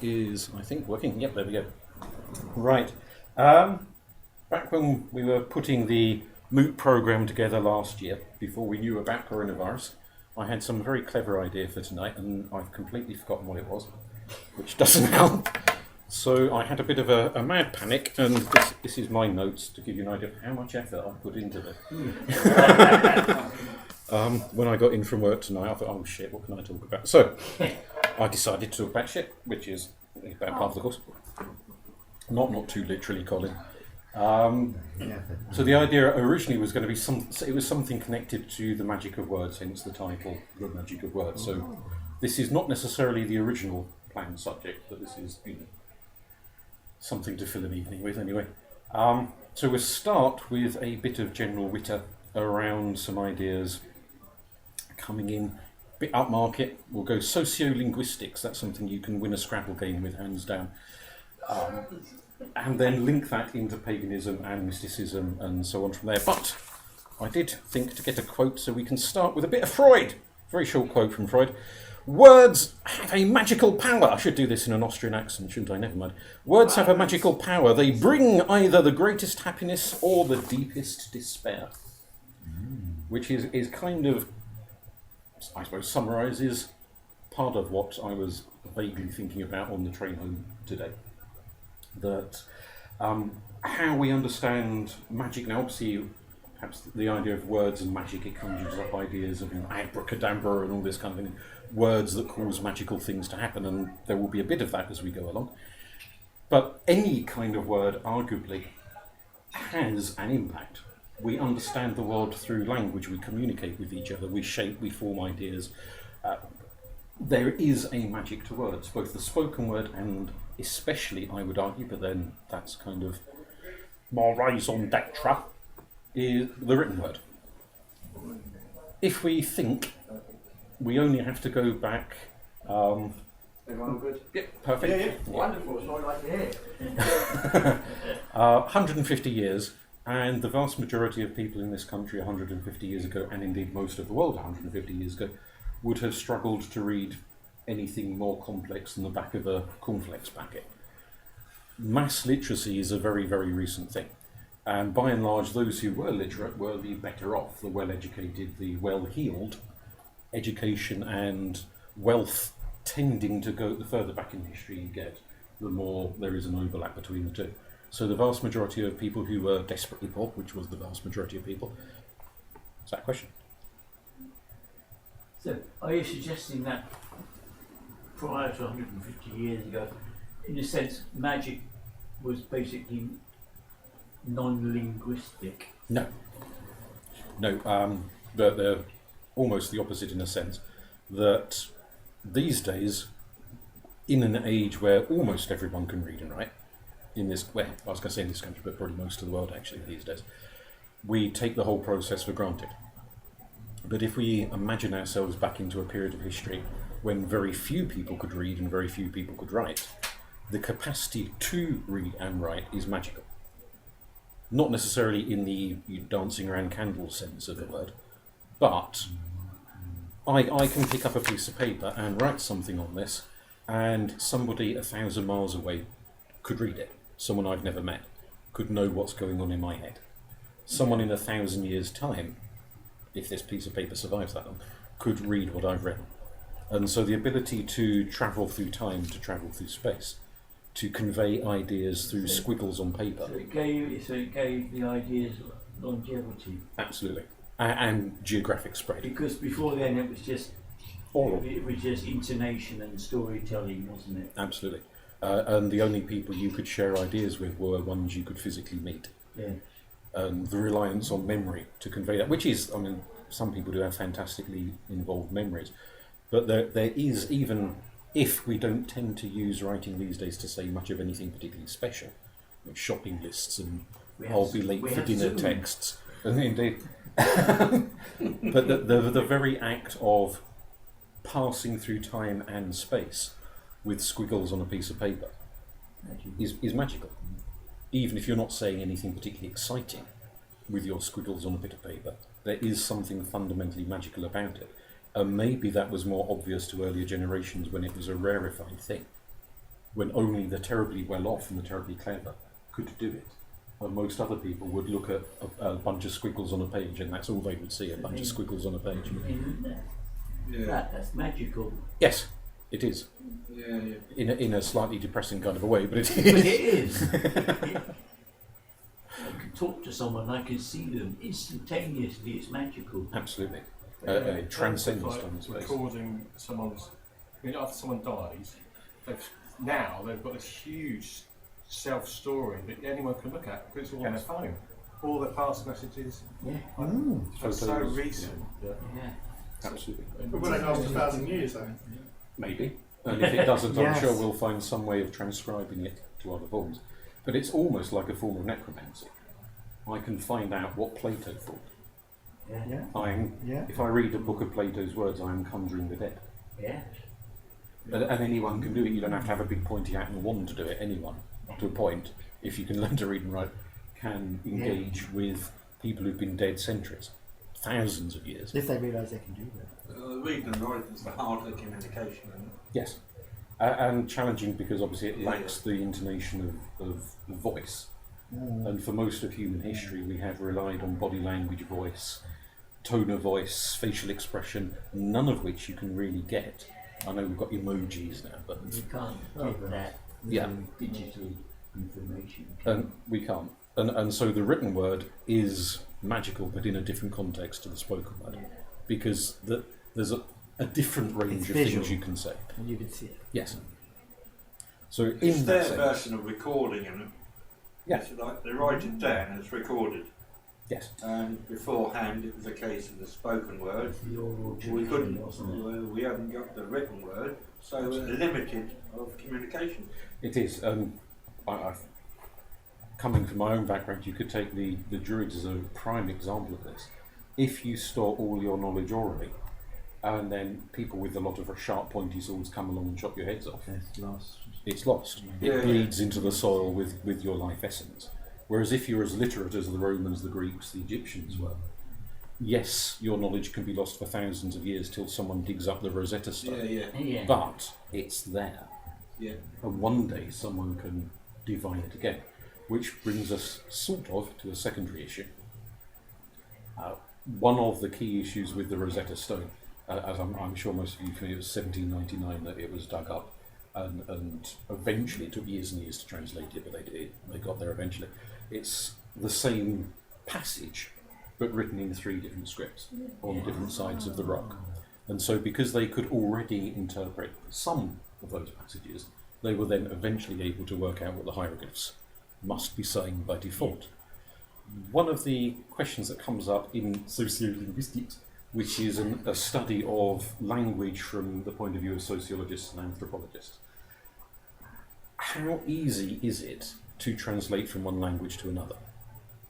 is, I think, working. Yep, there we go. Right. Back when we were putting the Moot program together last year, before we knew about coronavirus, I had some very clever idea for tonight, and I've completely forgotten what it was, which doesn't help. So I had a bit of a mad panic, and this is my notes to give you an idea of how much effort I put into this. When I got in from work tonight, I thought, oh shit, what can I talk about? So I decided to talk about shit, which is about part of the course. Not too literally, Colin. So the idea originally was going to be it was something connected to the magic of words, hence the title, The Magic of Words. So this is not necessarily the original planned subject, but this is something to fill an evening with anyway. So we'll start with a bit of general witter around some ideas coming in, a bit upmarket. We'll go sociolinguistics, that's something you can win a Scrabble game with, hands down. And then link that into paganism and mysticism and so on from there. But I did think to get a quote, so we can start with a bit of Freud. Very short quote from Freud. Words have a magical power. I should do this in an Austrian accent, shouldn't I? Never mind. Words have a magical power. They bring either the greatest happiness or the deepest despair. Which is kind of, I suppose, summarises part of what I was vaguely thinking about on the train home today. That how we understand magic now, obviously, perhaps the idea of words and magic, it conjures up ideas of abracadabra and all this kind of thing, words that cause magical things to happen, and there will be a bit of that as we go along. But any kind of word, arguably, has an impact. We understand the world through language, we communicate with each other, we shape, we form ideas. There is a magic to words, both the spoken word and especially, I would argue, but then that's kind of more raison d'etre, is the written word. If we think, we only have to go back. Everyone good? Yeah, perfect. Yeah. Wonderful, so I'd like to hear. 150 years, and the vast majority of people in this country 150 years ago, and indeed most of the world 150 years ago, would have struggled to read anything more complex than the back of a cornflakes packet. Mass literacy is a very, very recent thing. And by and large, those who were literate were the better off, the well-educated, the well-heeled. Education and wealth tending to go, the further back in history you get, the more there is an overlap between the two. So the vast majority of people who were desperately poor, which was the vast majority of people. Is that a question? So, are you suggesting that prior to 150 years ago, in a sense, magic was basically non-linguistic? No. They're almost the opposite in a sense, that these days, in an age where almost everyone can read and write, in this, well, I was going to say in this country, but probably most of the world actually these days, we take the whole process for granted. But if we imagine ourselves back into a period of history when very few people could read and very few people could write, the capacity to read and write is magical. Not necessarily in the dancing around candles sense of the word, but I can pick up a piece of paper and write something on this, and somebody 1,000 miles away could read it. Someone I've never met could know what's going on in my head. Someone in 1,000 years' time, if this piece of paper survives that long, could read what I've written. And so the ability to travel through time, to travel through space, to convey ideas through squiggles on paper. So it gave the ideas longevity. Absolutely. And geographic spread. Because before then it was just Oral. It was just intonation and storytelling, wasn't it? Absolutely. And the only people you could share ideas with were ones you could physically meet. Yeah. The reliance on memory to convey that, which is, I mean, some people do have fantastically involved memories, but there is, even if we don't tend to use writing these days to say much of anything particularly special, like shopping lists and I'll be late for dinner texts, and indeed, but the very act of passing through time and space with squiggles on a piece of paper is magical. Even if you're not saying anything particularly exciting with your squiggles on a bit of paper, there is something fundamentally magical about it. And maybe that was more obvious to earlier generations when it was a rarefied thing. when only the terribly well off and the terribly clever could do it. And most other people would look at a bunch of squiggles on a page, and that's all they would see, a bunch of squiggles on a page. That's magical. Yes, it is. Yeah, yeah. In a slightly depressing kind of a way, but it is. But it is. I can talk to someone, I can see them instantaneously, it's magical. Absolutely. It transcends Like time and space. recording someone's. I mean, after someone dies, they've got this huge self-story that anyone can look at because it's all on their phone. All their past messages. Yeah. That's so Photos. recent. Yeah. Absolutely. But will it last 1,000 years though? Maybe. And if it doesn't, Yes. I'm sure we'll find some way of transcribing it to other forms. But it's almost like a form of necromancy. I can find out what Plato thought. Yeah. Yeah. If I read a book of Plato's words, I am conjuring the dead. Yeah. And anyone can do it. You don't have to have a big pointy hat and wand to do it. Anyone, to a point, if you can learn to read and write, can engage with people who've been dead centuries, thousands of years. If they realise they can do that. Reading and writing is the heart of communication, isn't it? Yes. And challenging because obviously it lacks the intonation of voice. And for most of human history, we have relied on body language, voice, tone of voice, facial expression, none of which you can really get. I know we've got emojis now, but You can't get that Yeah. digital information. we can't. And so the written word is magical, but in a different context to the spoken word, because there's a different range It's of visual. things you can say. And you can see it. Yes. So It's in their that sense, version of recording, and yes, it's like they write it down and it's recorded. yes, And beforehand, it was a case of the spoken word. The oral We tradition, couldn't, wasn't it? we haven't got the written word, so we're limited of communication. it is. Coming from my own background, you could take the Druids as a prime example of this. If you store all your knowledge orally, and then people with a lot of sharp, pointy swords come along and chop your heads off, It's lost. it's lost. Yeah, It bleeds into the soil with your life essence. Whereas if you're as literate as the Romans, the Greeks, the Egyptians were, yes, your knowledge can be lost for thousands of years till someone digs up the Rosetta Stone. Yeah. But it's there. Yeah. And one day someone can divine it again. Which brings us sort of to a secondary issue. One of the key issues with the Rosetta Stone, as I'm sure most of you are familiar, it was 1799 that it was dug up, and eventually it took years and years to translate it, but they got there eventually. It's the same passage, but written in 3 different scripts on different sides of the rock. And so because they could already interpret some of those passages, they were then eventually able to work out what the hieroglyphs must be saying by default. One of the questions that comes up in sociolinguistics, which is a study of language from the point of view of sociologists and anthropologists, how easy is it to translate from one language to another?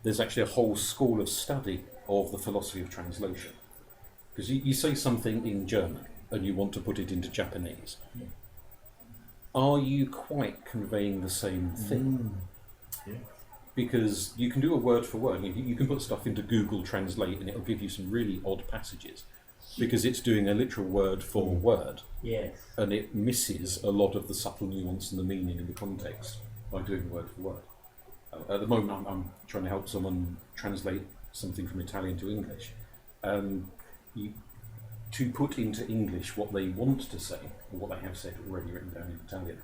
There's actually a whole school of study of the philosophy of translation. Because you say something in German and you want to put it into Japanese. Are you quite conveying the same thing? Because you can do a word for word. You can put stuff into Google Translate and it'll give you some really odd passages because it's doing a literal word for word. Yes. And it misses a lot of the subtle nuance and the meaning and the context by doing word for word. At the moment, I'm trying to help someone translate something from Italian to English. To put into English what they want to say, or what they have said already written down in Italian,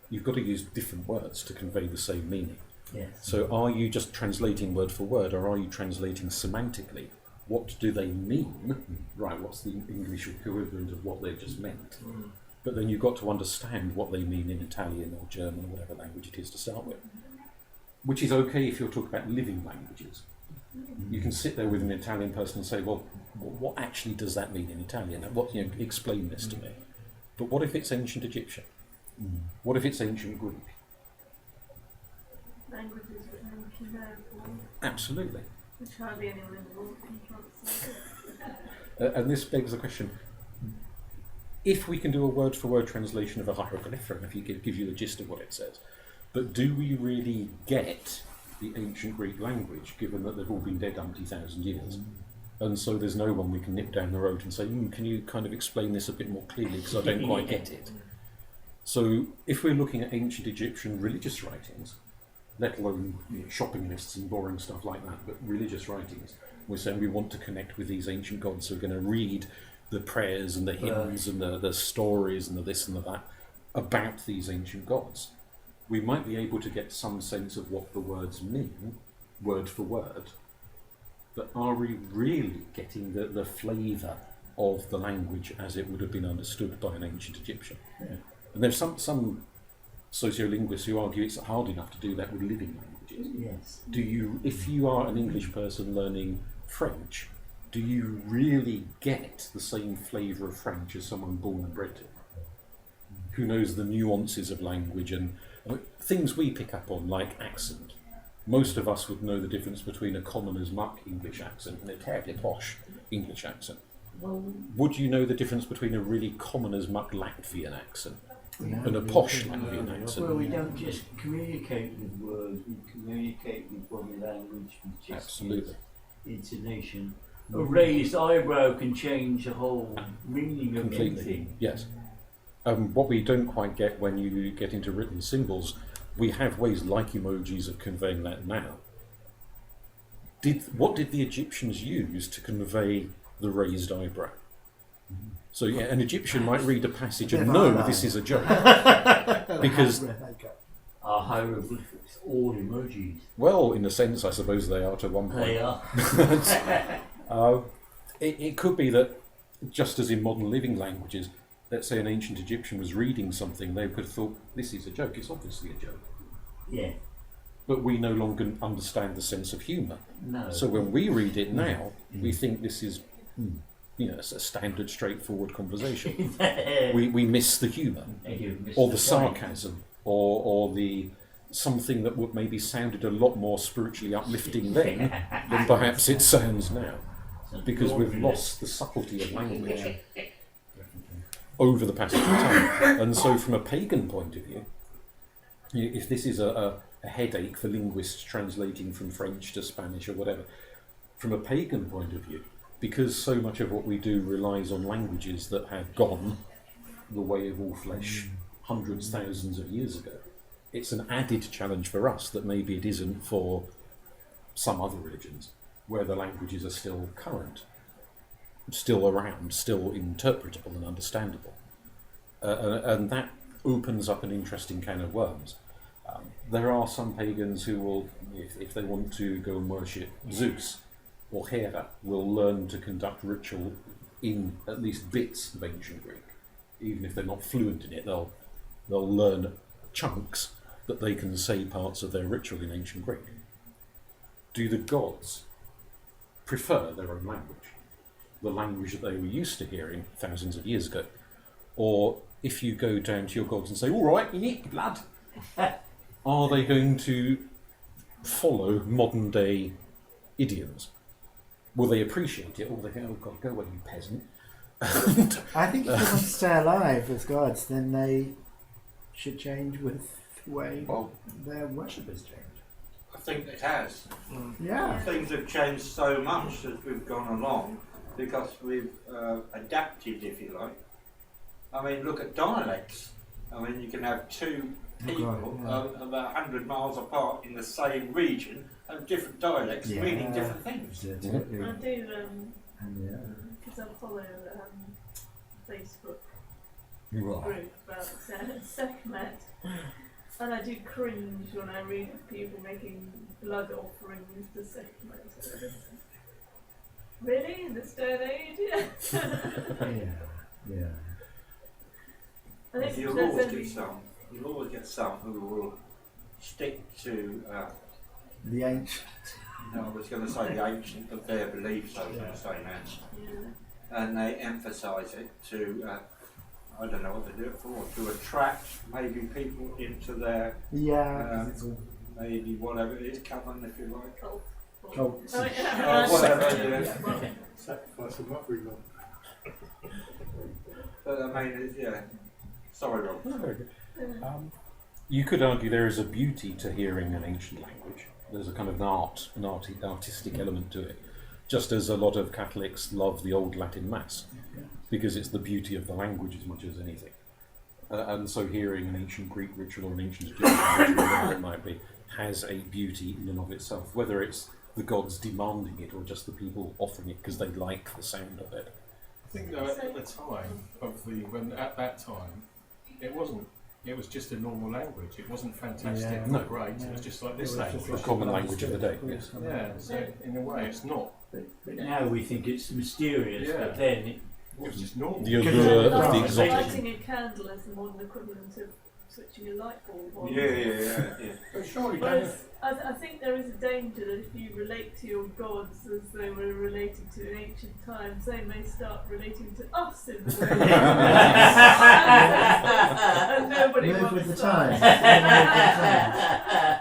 you've got to use different words to convey the same meaning. Yes. So are you just translating word for word, or are you translating semantically? What do they mean? Right, what's the English equivalent of what they've just meant? But then you've got to understand what they mean in Italian or German or whatever language it is to start with. Which is okay if you're talking about living languages. You can sit there with an Italian person and say, well, what actually does that mean in Italian? Explain this to me. But what if it's ancient Egyptian? What if it's ancient Greek? Languages that no one can know for, Absolutely. which hardly anyone in the world can translate. And this begs the question, if we can do a word-for-word translation of a hieroglyph, and if you gives you the gist of what it says, but do we really get the ancient Greek language, given that they've all been dead umpty thousand years? And so there's no one we can nip down the road and say, can you kind of explain this a bit more clearly, because I don't quite get it. So if we're looking at ancient Egyptian religious writings, let alone shopping lists and boring stuff like that, but religious writings, we're saying we want to connect with these ancient gods, so we're going to read the prayers and the hymns and the stories and the this and the that about these ancient gods. We might be able to get some sense of what the words mean, word for word, but are we really getting the flavour of the language as it would have been understood by an ancient Egyptian? Yeah. And there's some sociolinguists who argue it's hard enough to do that with living languages. Yes. If you are an English person learning French, do you really get the same flavour of French as someone born and bred to? Who knows the nuances of language and things we pick up on, like accent? Most of us would know the difference between a common as muck English accent and a terribly posh English accent. Well, Would you know the difference between a really common as muck Latvian accent and a posh Latvian accent? well, we don't just communicate with words, we communicate with body language, with gestures, Absolutely. intonation. A raised eyebrow can change the whole meaning of Completely. anything. Yes. What we don't quite get when you get into written symbols, we have ways like emojis of conveying that now. What did the Egyptians use to convey the raised eyebrow? So yeah, an Egyptian might read a passage and know this is a joke. Because, Our hieroglyphics, all emojis. well, in a sense, I suppose they are to one point. They are. It could be that, just as in modern living languages, let's say an ancient Egyptian was reading something, they could have thought, this is a joke, it's obviously a joke. Yeah. But we no longer understand the sense of humour. No. So when we read it now, we think this is, it's a standard, straightforward conversation. we miss the humour, or the sarcasm, or the something that would maybe sounded a lot more spiritually uplifting then than perhaps it sounds now, because we've lost the subtlety of language over the passage of time. And so from a pagan point of view, if this is a headache for linguists translating from French to Spanish or whatever, from a pagan point of view, because so much of what we do relies on languages that have gone the way of all flesh hundreds, thousands of years ago, it's an added challenge for us that maybe it isn't for some other religions, where the languages are still current, still around, still interpretable and understandable. And that opens up an interesting can of worms. There are some pagans who will, if they want to go and worship Zeus or Hera, will learn to conduct ritual in at least bits of ancient Greek. Even if they're not fluent in it, they'll learn chunks that they can say parts of their ritual in ancient Greek. Do the gods prefer their own language, the language that they were used to hearing thousands of years ago? Or if you go down to your gods and say, all right, you need blood, are they going to follow modern day idioms? Will they appreciate it, or will they think, oh God, go away, you peasant? I think if they want to stay alive as gods, then they should change with the way their worshippers change. I think it has. Yeah. Things have changed so much as we've gone along because we've adapted, if you like. I mean, look at dialects. I mean, you can have two people about 100 miles apart in the same region have different dialects meaning different things. I do, because I follow Facebook group about Sekhmet, and I do cringe when I read people making blood offerings to Sekhmet. Really? In this day and age? Yeah. I think You'll there's always only- get some. You'll always get some who will stick to. The ancient. I was going to say the ancient of their beliefs. I was going to say now, Yeah. and they emphasise it to. I don't know what they do it for. To attract maybe people into their maybe whatever it is, coven if you like. Cult. Cult. Oh, yeah. Whatever. Yeah. Sacrifice of mockery, God. But I mean, Sorry, Rob. No, very good. You could argue there is a beauty to hearing an ancient language. There's a kind of an artistic element to it, just as a lot of Catholics love the old Latin Mass, because it's the beauty of the language as much as anything. And so hearing an ancient Greek ritual or an ancient Egyptian ritual, whatever it might be, has a beauty in and of itself, whether it's the gods demanding it or just the people offering it because they like the sound of it. I think though, at the time of at that time, it wasn't. It was just a normal language. It wasn't fantastic, No. great. It was just like this language. The common language of the day. Yes. Yeah. So in a way, it's not. But now we think it's mysterious, Yeah. but then It was just normal. The allure of the Like exotic. lighting a candle is the modern equivalent of switching a light bulb on. Yeah. But surely, Whereas I think there is a danger that if you relate to your gods as they were related to in ancient times, they may start relating to us in the way and nobody Move wants with the that.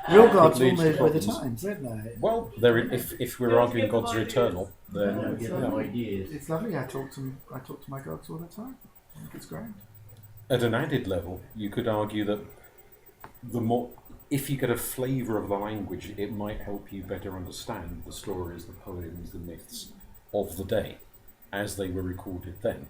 times. Real gods will leads to move with the problems. times, don't they? Well, if we're Don't arguing give them gods are ideas. eternal, then we get no ideas. It's lovely. I talk to my gods all the time. I think it's great. at an added level, you could argue that the more, if you get a flavour of the language, it might help you better understand the stories, the poems, the myths of the day as they were recorded then.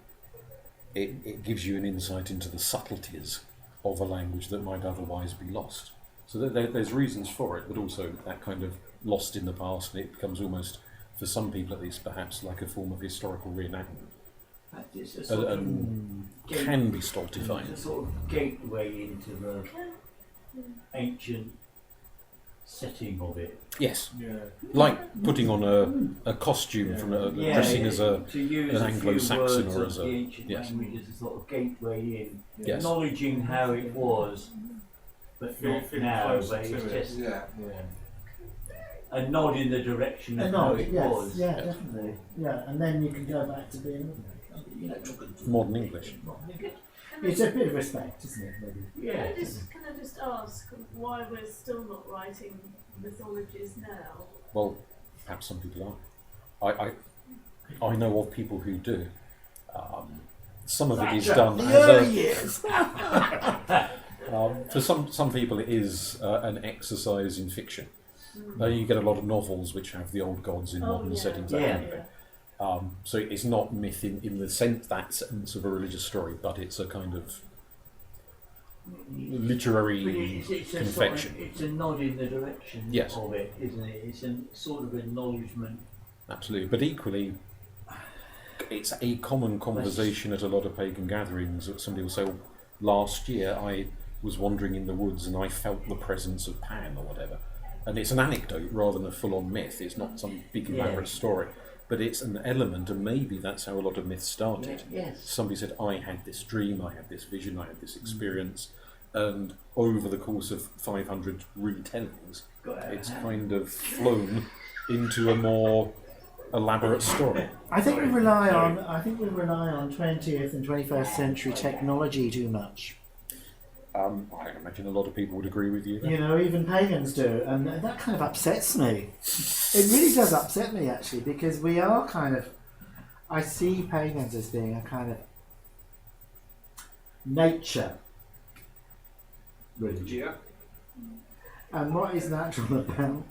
It gives you an insight into the subtleties of a language that might otherwise be lost. So there's reasons for it, but also that kind of lost in the past, and it becomes almost, for some people at least, perhaps like a form of historical reenactment. It's a sort of Can be stultifying. It's a sort of gateway into the ancient setting of it. Yes, Yeah. like putting on a costume from dressing as to use an a few Anglo-Saxon words or of as the a ancient yes. language as a sort of gateway in, Yes. acknowledging how it was, but not Feel now. closer But to it's it. just Yeah. Yeah. a nod in the direction of No, how it yes, was. yeah, definitely. Yeah, and then you can go back to being, modern English. It's a bit of respect, isn't it? Maybe. Yeah. Can I just ask why we're still not writing mythologies now? Well, perhaps some people are. I know of people who do. Some of it is done The as early a. years. For some people, it is an exercise in fiction. You get a lot of novels which have the old gods in modern settings. That kind of thing. So it's not myth in the sense of a religious story, but it's a kind of literary But it's confection. it's a nod in the direction Yes. of it, isn't it? It's a sort of acknowledgement. Absolutely, but equally, it's a common conversation at a lot of pagan gatherings. That somebody will say, well, "Last year I was wandering in the woods and I felt the presence of Pan," or whatever. And it's an anecdote rather than a full-on myth. It's not some big elaborate story, but it's an element, and maybe that's how a lot of myths started. Yes. Somebody said, "I had this dream, I had this vision, I had this experience," and over the course of 500 retellings, it's kind of flown into a more elaborate story. I think we rely on 20th and 21st century technology too much. I imagine a lot of people would agree with you there. You know, even pagans do, and that kind of upsets me. It really does upset me, actually, because we are kind of. I see pagans as being a kind of nature religion. Yeah. And what is natural about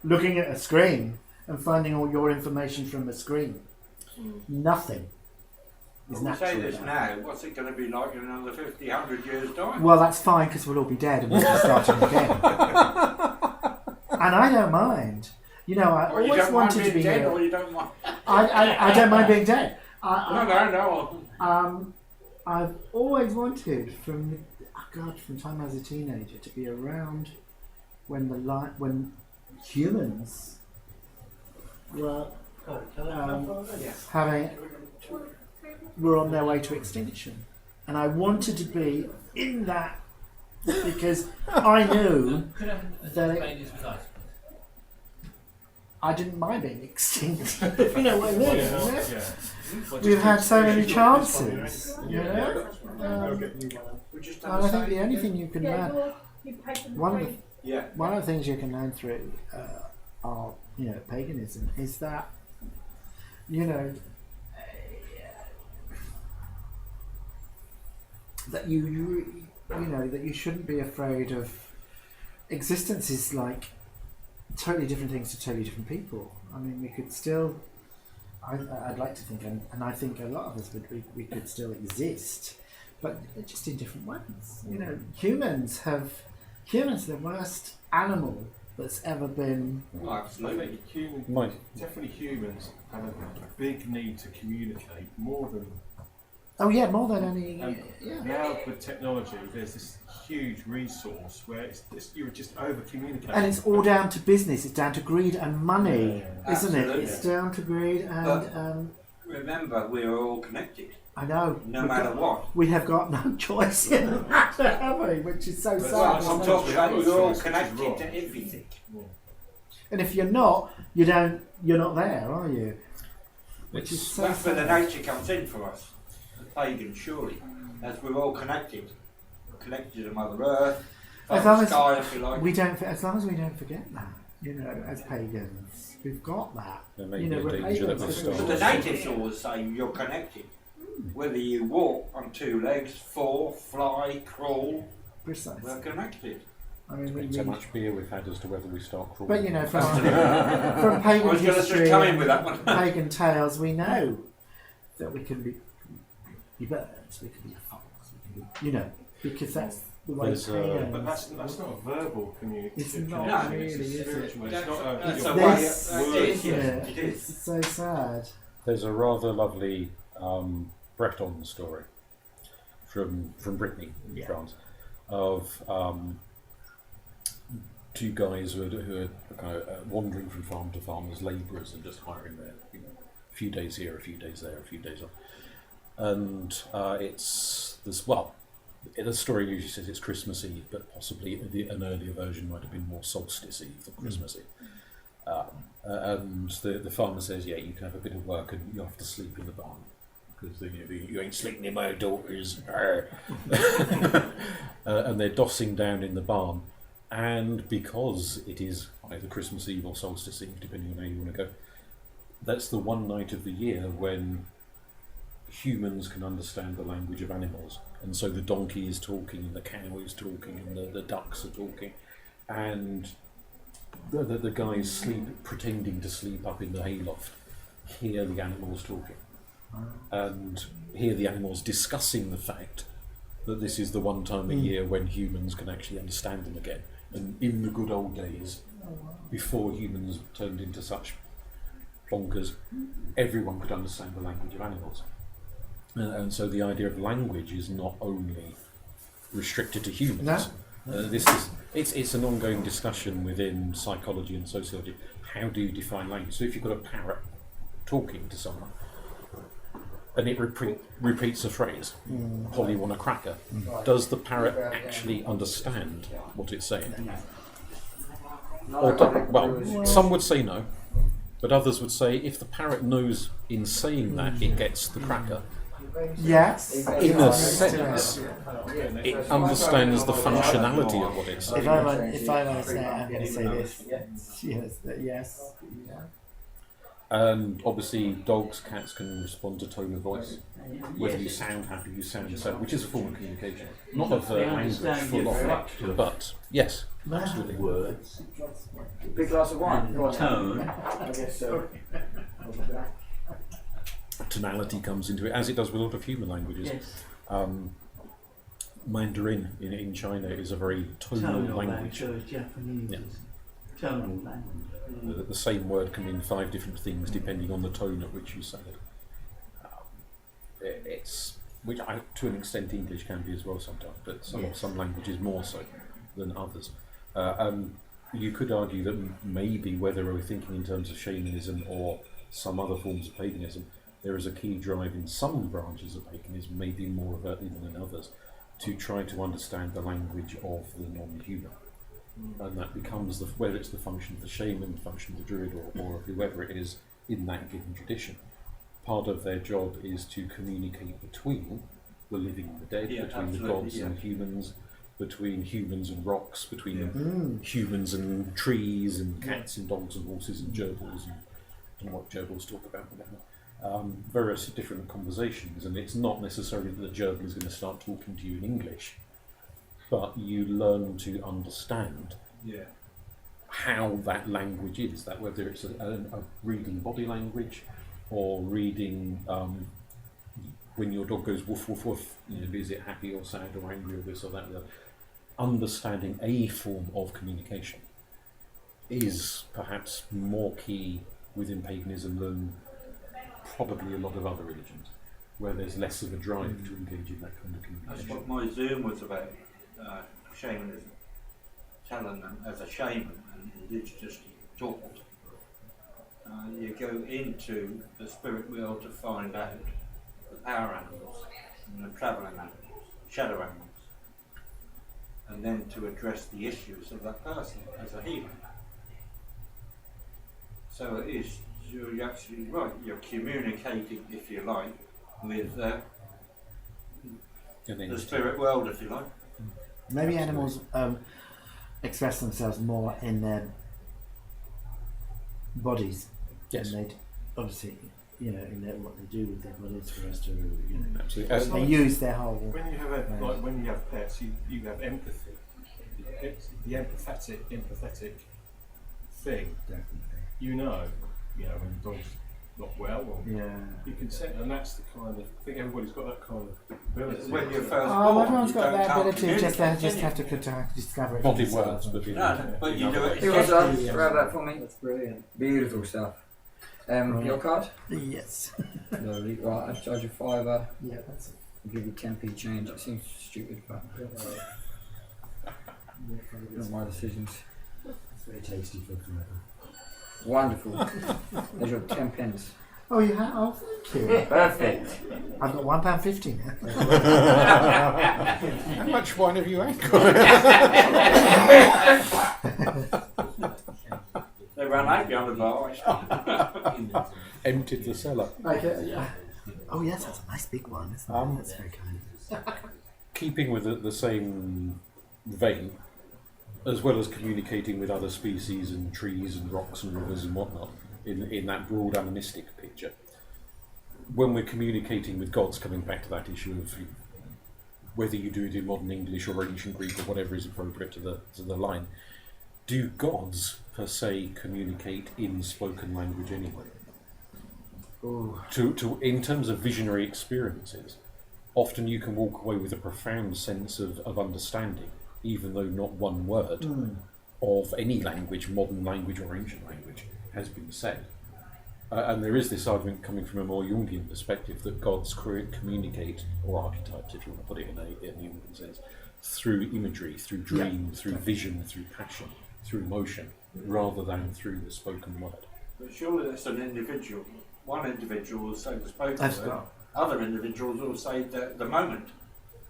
looking at a screen and finding all your information from a screen? Nothing is Well, we say natural this about now, what's it going to be like in another 50, 100 years' time? Well, that's fine because we'll all be dead and we'll be starting again. And I don't mind. You know, I Or you always don't mind wanted to being be dead, here. or you don't mind... I don't mind being dead. No. I've always wanted from time as a teenager to be around when humans were were on their way to extinction, and I wanted to be in that because I knew that I didn't mind being extinct. If you know what I mean. Yeah. We've had so many chances, you know. We just And I think the only thing you can learn, one Yeah. of the things you can learn through our, paganism is that, that you shouldn't be afraid of. Existence is like totally different things to totally different people. I mean, we could still. I'd like to think, and I think a lot of us we could still exist, but just in different ways. You know, humans are the worst animal that's ever been. Oh, I absolutely. think definitely humans have a big need to communicate more than. Oh yeah, more than any. And Yeah. now with technology, there's this huge resource where you're just over communicating. And it's all down to business. It's down to greed and money, Yeah. isn't Absolutely. it? It's down to greed and. But- Remember, we're all connected, I know. no matter what. We have got no choice in the matter, have we? Which is so But sad. Well, I'm sometimes talking we about have we're all choice, which is connected wrong. to everything. And if you're not, you're not there, are you? Which is so That's where the sad. nature comes in for us, the pagan, surely, as we're all connected to Mother Earth, As Father long as Sky, if you like. as long as we don't forget that, you know, as pagans, we've got that. There may You know, be a we're danger that pagans, we but But the start. natives always say you're connected. Whether you walk on two legs, fall, fly, crawl, Precisely. we're connected. I mean, It's how much beer we've had as to whether we start crawling. but you know, from I pagan was going to history just come in and with that one. pagan tales, we know that we can be birds, we can be a fox, we can be, you know, because that's the way There's, pagans. But that's not a verbal communication. It's not No, really, it's a is it? spiritual. It's That's- not a. that's your a way This of- words. yes, yeah, it is. it's so sad. There's a rather lovely Breton story from Brittany, Yeah. France, of two guys who are kind of wandering from farm to farm as labourers and just hiring their, a few days here, a few days there, a few days off. And it's this, well, the story usually says it's Christmas Eve, but possibly an earlier version might have been more Solstice Eve than Christmas Eve. And the farmer says, yeah, you can have a bit of work and you have to sleep in the barn. Because you ain't sleeping in my daughters. And they're dossing down in the barn. And because it is either Christmas Eve or Solstice Eve, depending on how you want to go, that's the one night of the year when humans can understand the language of animals. And so the donkey is talking, and the cow is talking, and the ducks are talking. And the guys pretending to sleep up in the hayloft, hear the animals talking. And hear the animals discussing the fact that this is the one time a year when humans can actually understand them again. And in the good old days, before humans turned into such bonkers, everyone could understand the language of animals. And so the idea of language is not only restricted to humans. No. It's an ongoing discussion within psychology and sociology. How do you define language? So if you've got a parrot talking to someone, and it repeats a phrase, Polly want a cracker, does the parrot actually understand what it's saying? Well, some would say no, but others would say if the parrot knows in saying that it gets the cracker, Yes. in a sense, it understands the functionality of what it's saying. If I want to say, I'm going to say this. Yes. Yes. And obviously, dogs, cats can respond to tone of voice. Whether you sound happy, you sound sad, which is a form of communication. Not of language, full on. But yes, absolutely. Words, Big glass of wine. tone, I guess so. Tonality comes into it, as it does with a lot of human languages. yes, Mandarin in China is a very tonal language. so is Japanese. Yeah. Tonal language. The same word can mean 5 different things depending on the tone at which you say it. Which to an extent English can be as well sometimes, but some languages more so than others. You could argue that maybe whether we're thinking in terms of shamanism or some other forms of paganism, there is a key drive in some branches of paganism, maybe more overtly than in others, to try to understand the language of the non-human. And that becomes whether it's the function of the shaman, the function of the druid, or whoever it is in that given tradition. Part of their job is to communicate between the living and the dead, between the gods and humans, between humans and rocks, between humans and trees, and cats and dogs and horses and gerbils, and what gerbils talk about, whatever. Various different conversations, and it's not necessarily that the gerbil is going to start talking to you in English, but you learn to understand how that language is, that whether it's a reading body language, or reading when your dog goes woof woof woof, is it happy or sad or angry or this or that. Understanding a form of communication is perhaps more key within paganism than probably a lot of other religions, where there's less of a drive to engage in that kind of That's communication. what my Zoom was about, shamanism. Telling them as a shaman and indigenous taught, you go into the spirit world to find out the power animals and the travelling animals, shadow animals, and then to address the issues of that person as a healer. So it is, you're absolutely right, you're communicating, if you like, with the spirit world, if you like. Maybe animals express themselves more in their bodies. Yes. And they obviously, in what they do with their bodies for us to, Absolutely. they use their whole. When you have when you have pets, you have empathy. It's the empathetic thing. Definitely. When the dog's not well, or you can sense, and that's the kind of. I think everybody's got that kind of ability. When you're first Oh, born, everyone's you got that can't ability. Just communicate, have to discover it. Not in themselves. words, but in No, but you do it. Who wants to grab that for me? That's brilliant. Beautiful stuff. Your card? Yes. Lovely. Right, I'll charge you £5. Yeah, that's it. I'll give you 10p change. It seems stupid, but not my decisions. It's very tasty for forever. Wonderful. There's your 10 pence. Oh, you have? Oh, thank you. Perfect. I've got £1.50 now. How much wine have you had? They ran out behind the bar. Emptied the cellar. Oh, yes, that's a nice big one, isn't it? That's very kind. Keeping with the same vein, as well as communicating with other species and trees and rocks and rivers and whatnot, in that broad animistic picture, when we're communicating with gods, coming back to that issue of whether you do it in modern English or ancient Greek or whatever is appropriate to the line, do gods per se communicate in spoken language anyway? In terms of visionary experiences, often you can walk away with a profound sense of understanding, even though not one word of any language, modern language or ancient language, has been said. And there is this argument coming from a more Jungian perspective that gods communicate, or archetypes if you want to put it in a Jungian sense, through imagery, through dream, through vision, through passion, through emotion, rather than through the spoken word. But surely that's an individual. One individual will say the spoken word, other individuals will say the moment.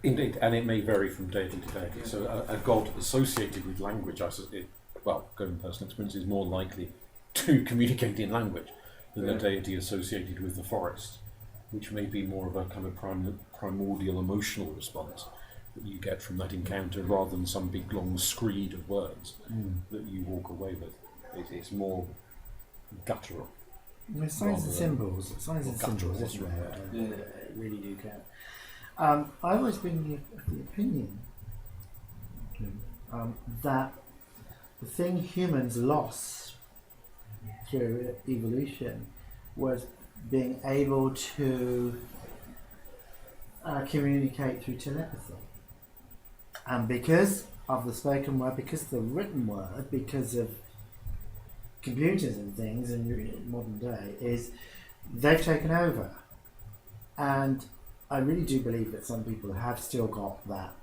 Indeed, and it may vary from deity to deity. So a god associated with language, going personal experience, is more likely to communicate in language than a deity associated with the forest, which may be more of a kind of primordial emotional response that you get from that encounter, rather than some big long screed of words that you walk away with. It's more guttural. Well, signs and symbols, isn't it? Really do count. I've always been of the opinion that the thing humans lost through evolution was being able to communicate through telepathy. And because of the spoken word, because of the written word, because of computers and things in modern day, they've taken over. And I really do believe that some people have still got that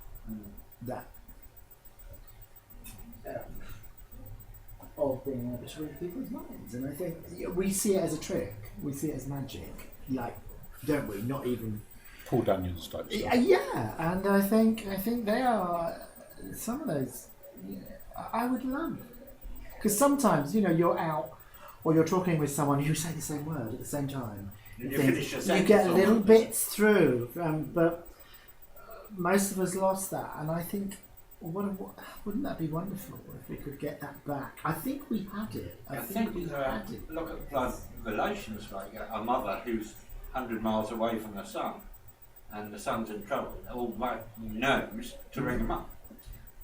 of being able to read people's minds, and I think we see it as a trick, we see it as magic, don't we? Not even Paul Daniels type stuff. Yeah, and I think they are some of those. I would love, because sometimes you're out or you're talking with someone who say the same word at the same time. You finish your You sentence get on little it. bits through, but most of us lost that, and I think, wouldn't that be wonderful if we could get that back? I think we had it. I think we had it. Look at blood relations, like a mother who's 100 miles away from her son, and the son's in trouble. All right, knows to ring him up.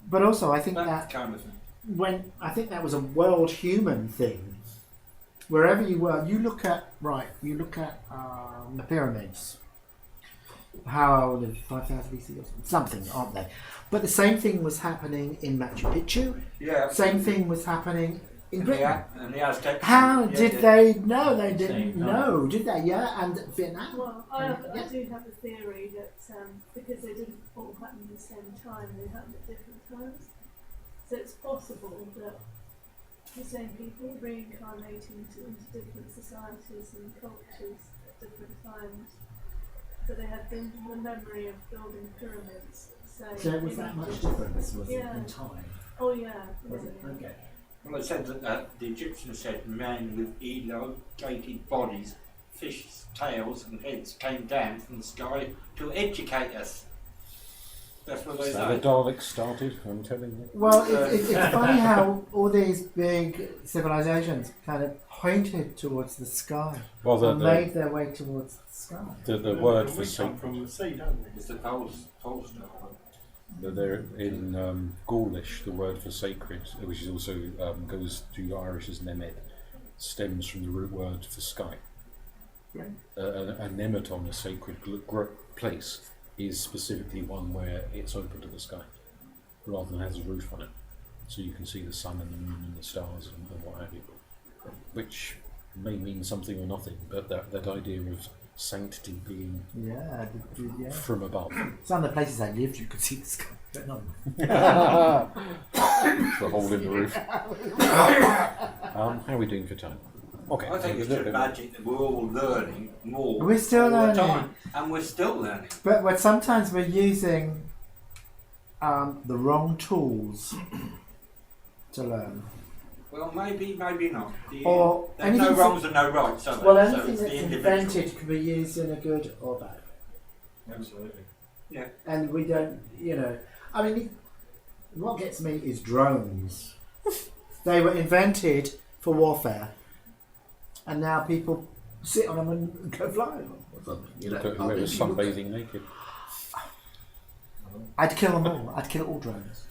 But also, I think That that kind of thing. I think that was a world human thing wherever you were, you look at the pyramids. How old? 5,000 BC or something, aren't they? But the same thing was happening in Machu Picchu. Yeah. Same thing was happening in Britain. And the Aztecs. How yeah, did yeah. they know? They didn't Same time. know, did they? Yeah, and Vietnam. Well, I do have a theory that because they didn't all happen at the same time, they happened at different times. So it's possible that the same people reincarnating into different societies and cultures at different times. So they had the memory of building pyramids. So it was that much difference, was it, Yeah. in time? Oh yeah. Was it? yeah. Okay. Well, it said that the Egyptians said men with elongated bodies, fish tails and heads came down from the sky to educate us. That's what they So the say. Daleks started, I'm telling you. Well, it's funny how all these big civilizations kind of pointed towards the sky Well, and made their way towards the sky. the word for we come sacred, from the sea, don't we? It's the pole star. they're in Gaulish, the word for sacred, which is also goes to Irish as nemed, stems from the root word for sky. Right. A nematon, a sacred place, is specifically one where it's open to the sky, rather than has a roof on it, so you can see the sun and the moon and the stars and what have you, which may mean something or nothing, but that idea of sanctity being Yeah, yeah. from above. Some of the places I lived, you could see the sky, but not. The hole in the roof. How are we doing for time? Okay. I think it's just magic that we're all learning more. We're still all learning. the time, and we're still learning. But sometimes we're using the wrong tools to learn. Well, maybe not. Or There's no anything- wrongs and no rights, are there? Well, So anything it's the that's individual. invented can be used in a good or bad. Absolutely. Yeah. And we don't, I mean, what gets me is drones. They were invented for warfare, and now people sit on them and go flying. Look at whoever's sunbathing naked. I'd kill them all. I'd kill all drones.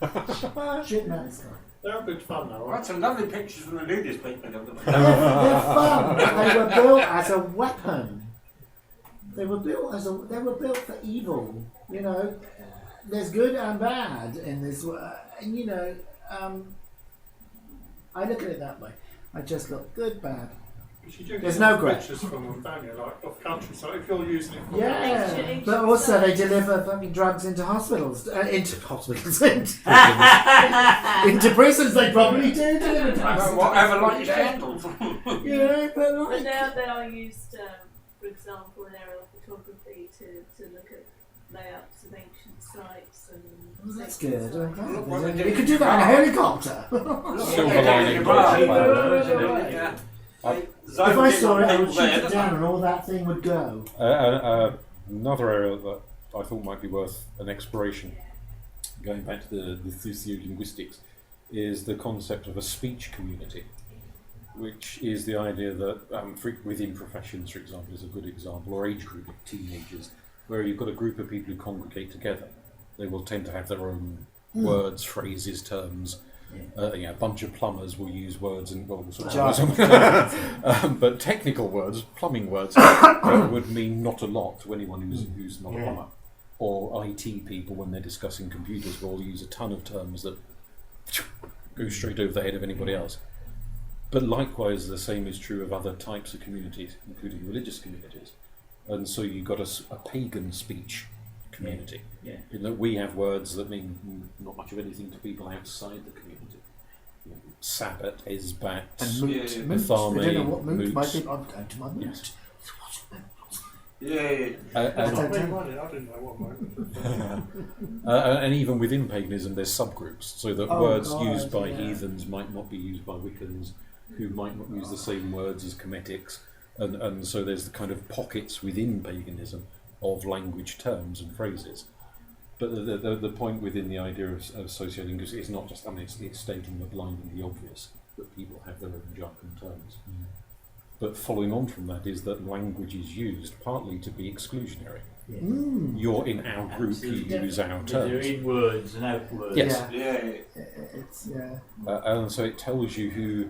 Shoot them out of the sky. They're a bit fun though, right? That's some lovely pictures from the nudist people. They're fun. They were built as a weapon. They were built for evil. There's good and bad in this. And I look at it that way. I just look good, bad. Because you do There's get no some grey. pictures from them, don't you? Like off country. So if you're using it for Yeah, but also they deliver fucking drugs into hospitals. Into prisons. They probably do deliver drugs. Whatever, like your candles. Yeah, but But like. now they are used, for example, in aerial photography to look at layouts of ancient sites and. Well, that's good. Look what they Okay. do. You could do that in a helicopter. Silver lining. Yeah. If I saw it, I would shoot it down and all that thing would go. Another area that I thought might be worth an exploration, going back to the sociolinguistics, is the concept of a speech community, which is the idea that within professions, for example, is a good example, or age group of teenagers, where you've got a group of people who congregate together. They will tend to have their own words, phrases, terms. A bunch of plumbers will use words and but technical words, plumbing words, would mean not a lot to anyone who's not a plumber. Or IT people, when they're discussing computers, will use a ton of terms that go straight over the head of anybody else. But likewise, the same is true of other types of communities, including religious communities. And so you've got a pagan speech community. Yeah. In that we have words that mean not much of anything to people outside the community. Sabbat, Esbat, And moot. Yeah, Moot. Bethame, We don't know what moot. moot. My people, I'm going to my moot. Yes. Yeah. I don't didn't know. know what mode. And even within paganism, there's subgroups, so that Oh, words God, used by yeah. heathens might not be used by Wiccans, who might not use the same words as Cometics, and so there's the kind of pockets within paganism of language terms and phrases. But the point within the idea of sociolinguistics is not just, it's stating the blind and the obvious, that people have their own jargon terms. But following on from that is that language is used partly to be exclusionary. You're in our group, Absolutely. you use our They're terms. in words and out words. Yes. Yeah. It's And so it tells you who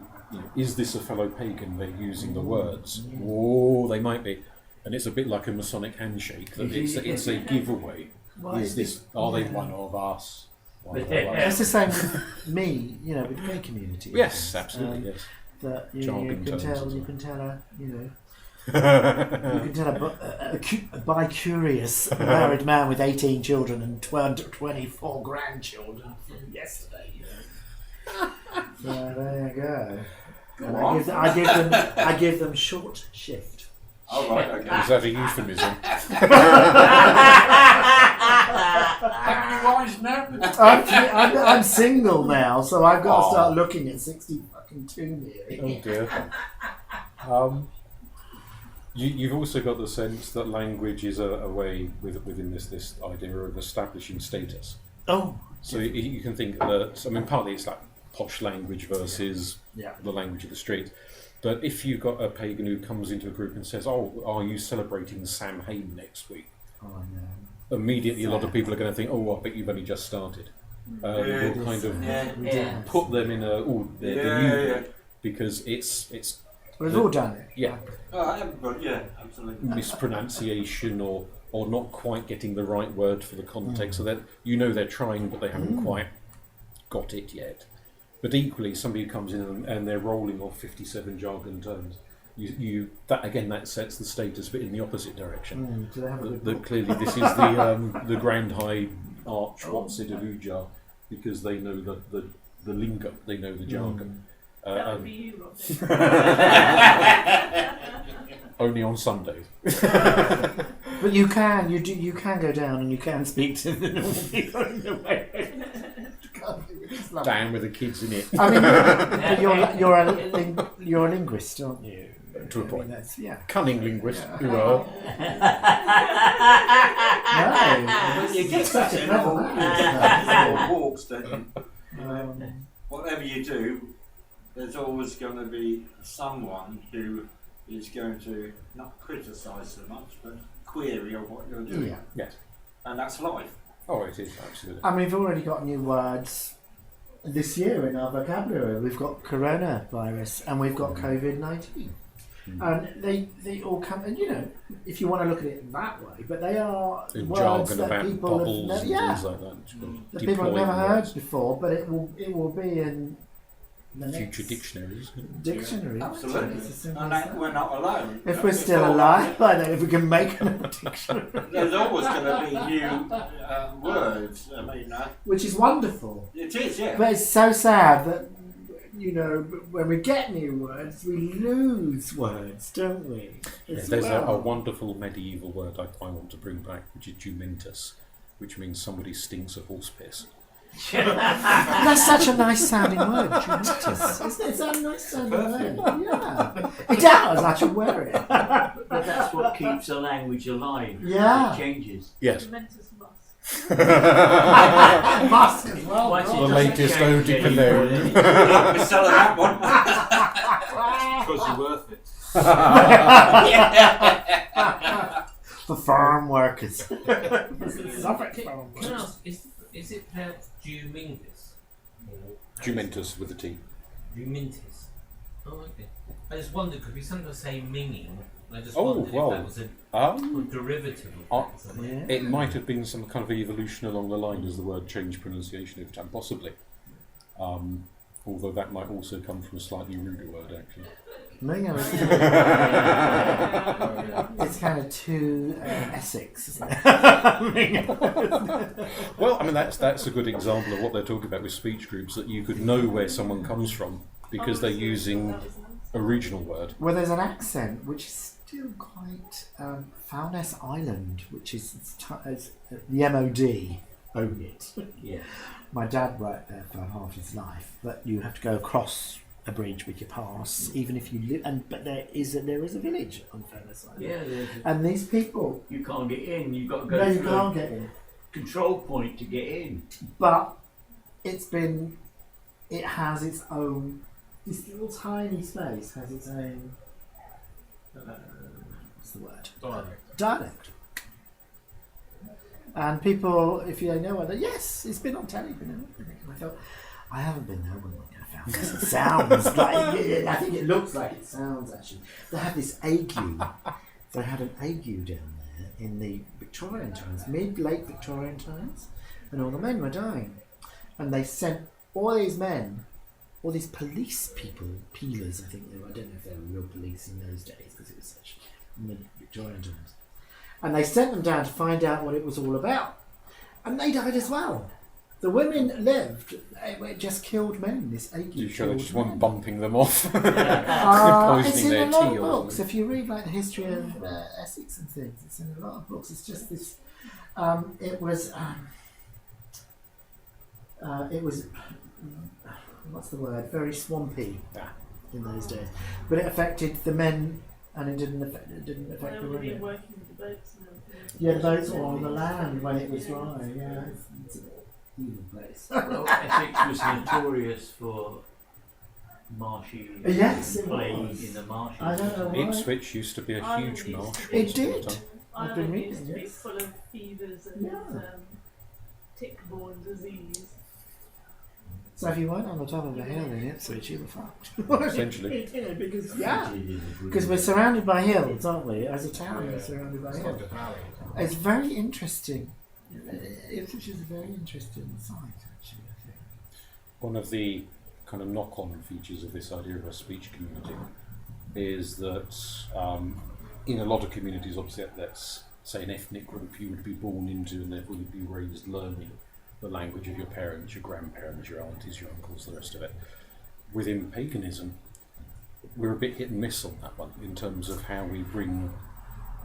is this a fellow pagan? They're using the words. Oh, they might be. And it's a bit like a Masonic handshake, that it's a giveaway. Is this? Are they one of us? It's the same with me, with the gay community. Yes, absolutely. Yes. That you Jargon can terms tell, as you well. can tell you can tell a bi-curious married man with 18 children and 24 grandchildren from yesterday. So there you go. And I give them short shift. Oh, right, okay. Is that a euphemism? I'm single now, so I've got to start looking at 62 nearly. Oh dear. You've also got the sense that language is a way within this idea of establishing status. Oh. So you can think that, I mean, partly it's like posh language versus the language of the street. But if you've got a pagan who comes into a group and says, "Oh, are you celebrating Samhain next week?" Oh no. Immediately, a lot of people are going to think, "Oh, I bet you've only just started." You'll kind of put them in they're new because it's we've all done it. Yeah. Absolutely. Mispronunciation or not quite getting the right word for the context, so that they're trying, but they haven't quite got it yet. But equally, somebody who comes in and they're rolling off 57 jargon terms, that sets the status, but in the opposite direction. Clearly, this is the Grand High Arch what's it of Ujar, because they know the lingo, they know the jargon. That would be you, Robin. Only on Sundays. But you can go down and you can speak to the normal people in the way. Down with the kids in it. I mean, but you're a linguist, aren't you? To a point. Cunning linguist. Yeah. You are. No, You get such a an clever old man. walks, don't you? Whatever you do, there's always going to be someone who is going to not criticise so much, but query of what you're doing. Yeah. Yes. And that's life. Oh, it is, absolutely. And we've already got new words this year in our vocabulary. We've got coronavirus and we've got COVID-19. And they all come, and if you want to look at it that way, but they are words that people have that people have never heard before, but it will be in the future dictionaries. Dictionary. Absolutely. And we're not alone. If we're still alive, I don't know if we can make a dictionary. There's always going to be new words. I mean, which is wonderful. It is, yeah. But it's so sad that when we get new words, we lose words, don't we? There's a wonderful medieval word I want to bring back, which is jumentus, which means somebody stinks of horse piss. That's such a nice sounding word, jumentus. Isn't it? It's a nice sounding word. Yeah. It does, I should wear it. But that's what keeps a language alive. Yeah. It changes. Yes. Tremendous must. Must as well. The latest eau de cologne. We're selling that one. Because you're worth it. The farm workers. Can I ask, is it pronounced Jumingus? Jumentus with a T. Jumintis. Oh, okay. I just wondered, because we sometimes say minging, and I just Oh, wondered well, if that was a derivative of that. Something. It might have been some kind of evolution along the line as the word changed pronunciation over time, possibly. Although that might also come from a slightly ruder word, actually. It's kind of too Essex, isn't it? Well, I mean, that's a good example of what they're talking about with speech groups, that you could know where someone comes from because they're using a regional word. Well, there's an accent which is still quite Foulness Island, which is the MOD own it. Yeah. My dad worked there for half his life, but you have to go across a bridge with your pass, even if you live. But there is a village on Foulness Island. Yeah. And these people, You can't get in. You've got to go no, you through can't a get in. control point to get in. But it has its own. This little tiny space has its own. What's the word? Dialect. And people, if you don't know what, yes, it's been on telly, and everything. And I thought, I haven't been there. I wouldn't want to go found this. It sounds like, I think it looks like it sounds actually. They had this ague. They had an ague down there in the Victorian times, mid-late Victorian times, and all the men were dying. And they sent all these men, all these police people, peelers, I think they were. I don't know if they were real police in those days because it was such mid-Victorian times. And they sent them down to find out what it was all about. And they died as well. The women lived. It just killed men. This ague. You sure they killed just men. weren't bumping them off? It's Poisoning in their a lot tea of or books. something. If you read like the history of Essex and things, it's in a lot of books. It's just this. It was. What's the word? Very swampy in those days, but it affected the men, and it didn't affect the They would be women. working with the boats and everything. Yeah, the boats were on the land when it was dry. Yeah, it's an evil place. Well, Essex was notorious for marshy Yes, it plague was. in the marshes. I don't know why. Ipswich used to be a Ireland huge used to marsh. be- It once upon a did. time. I've been Ireland reading, used to be yes. full of fevers and Yeah. tick-borne disease. So if you weren't on the top of a hill in Ipswich, you were fucked. Essentially. You know, because we're surrounded by hills, aren't we? As a town, we're surrounded by It's hills. like a valley. It's very interesting. Ipswich is a very interesting site, actually, I think. One of the kind of knock-on features of this idea of a speech community is that in a lot of communities, obviously, let's say an ethnic group you would be born into and therefore you'd be raised learning the language of your parents, your grandparents, your aunties, your uncles, the rest of it. Within paganism, we're a bit hit and miss on that one in terms of how we bring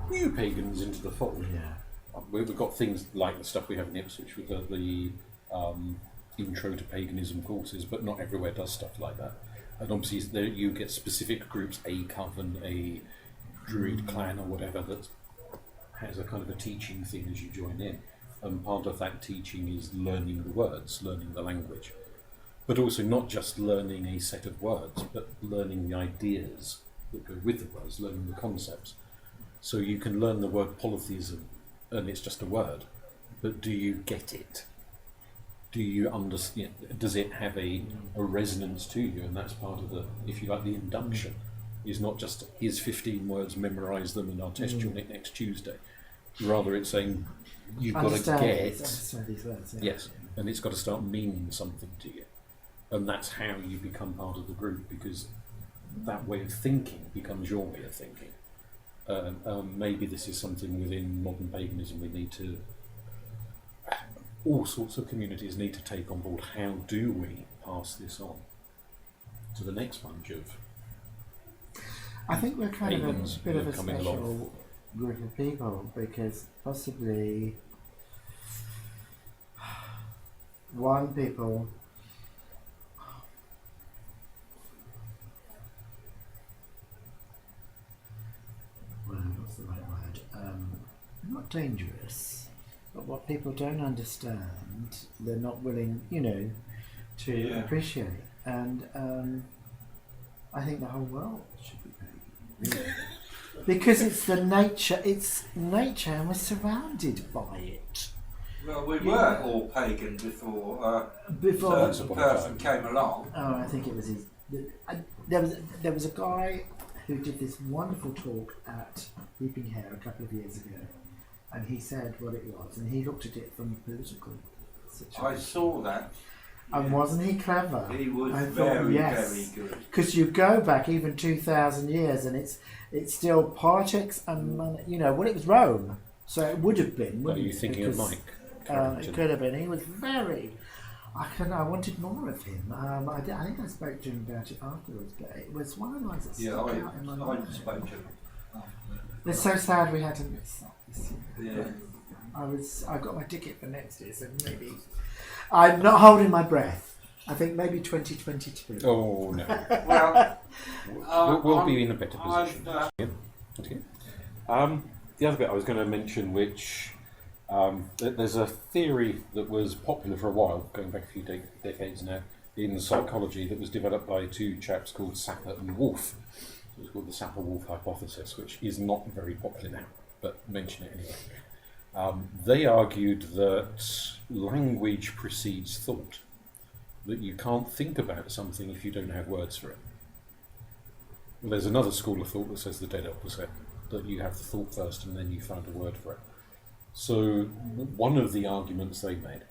new pagans into the fold. Yeah. We've got things like the stuff we have in Ipswich with the intro to paganism courses, but not everywhere does stuff like that. And obviously there you get specific groups, a coven, a druid clan or whatever, that has a kind of a teaching thing as you join in. And part of that teaching is learning the words, learning the language. But also not just learning a set of words, but learning the ideas that go with the words, learning the concepts. So you can learn the word polytheism, and it's just a word, but do you get it? Do you understand? Does it have a resonance to you? And that's part of the, if you like, the induction. Is not just here's 15 words, memorise them, and I'll test you on it next Tuesday. Rather, it's saying you've got to Understand these words. Yeah. yes, and it's got to start meaning something to you, and that's how you become part of the group, because that way of thinking becomes your way of thinking. Maybe this is something within modern paganism we need to, all sorts of communities need to take on board. How do we pass this on to the next bunch of I think we're kind of pagans a bit who of are a coming special along? group of people, because possibly one people well, what's the right word? Not dangerous, but what people don't understand, they're not willing, to Yeah. appreciate. And I think the whole world should be pagan. Because it's nature, and we're surrounded by it. Well, we were all pagan before Before, a certain person came along. oh, I think it was his. There was a guy who did this wonderful talk at Leaping Hare a couple of years ago, and he said what it was, and he looked at it from a political situation. I saw that. And wasn't he clever? He was I thought, very, yes. very good. Because you go back even 2,000 years, and it's still politics and money. Well, it was Rome, so it would have been. Are wouldn't you it? thinking of Because, Mike? it Carrington? could have been. He was very. I wanted more of him. I think I spoke to him about it afterwards, but it was one of the ones that Yeah, stuck out in my I mind. spoke to him. It's so sad we had to miss that this year. Yeah. I got my ticket for next year, so maybe I'm not holding my breath. I think maybe 2022. Oh no, Well, we'll be in a better position. I've, Okay. The other bit I was going to mention, which there's a theory that was popular for a while, going back a few decades now, in psychology, that was developed by two chaps called Sapper and Wolf. It's called the Sapper-Wolf hypothesis, which is not very popular now, but mention it anyway. They argued that language precedes thought, that you can't think about something if you don't have words for it. Well, there's another school of thought that says the dead opposite, that you have the thought first and then you find a word for it. So one of the arguments they made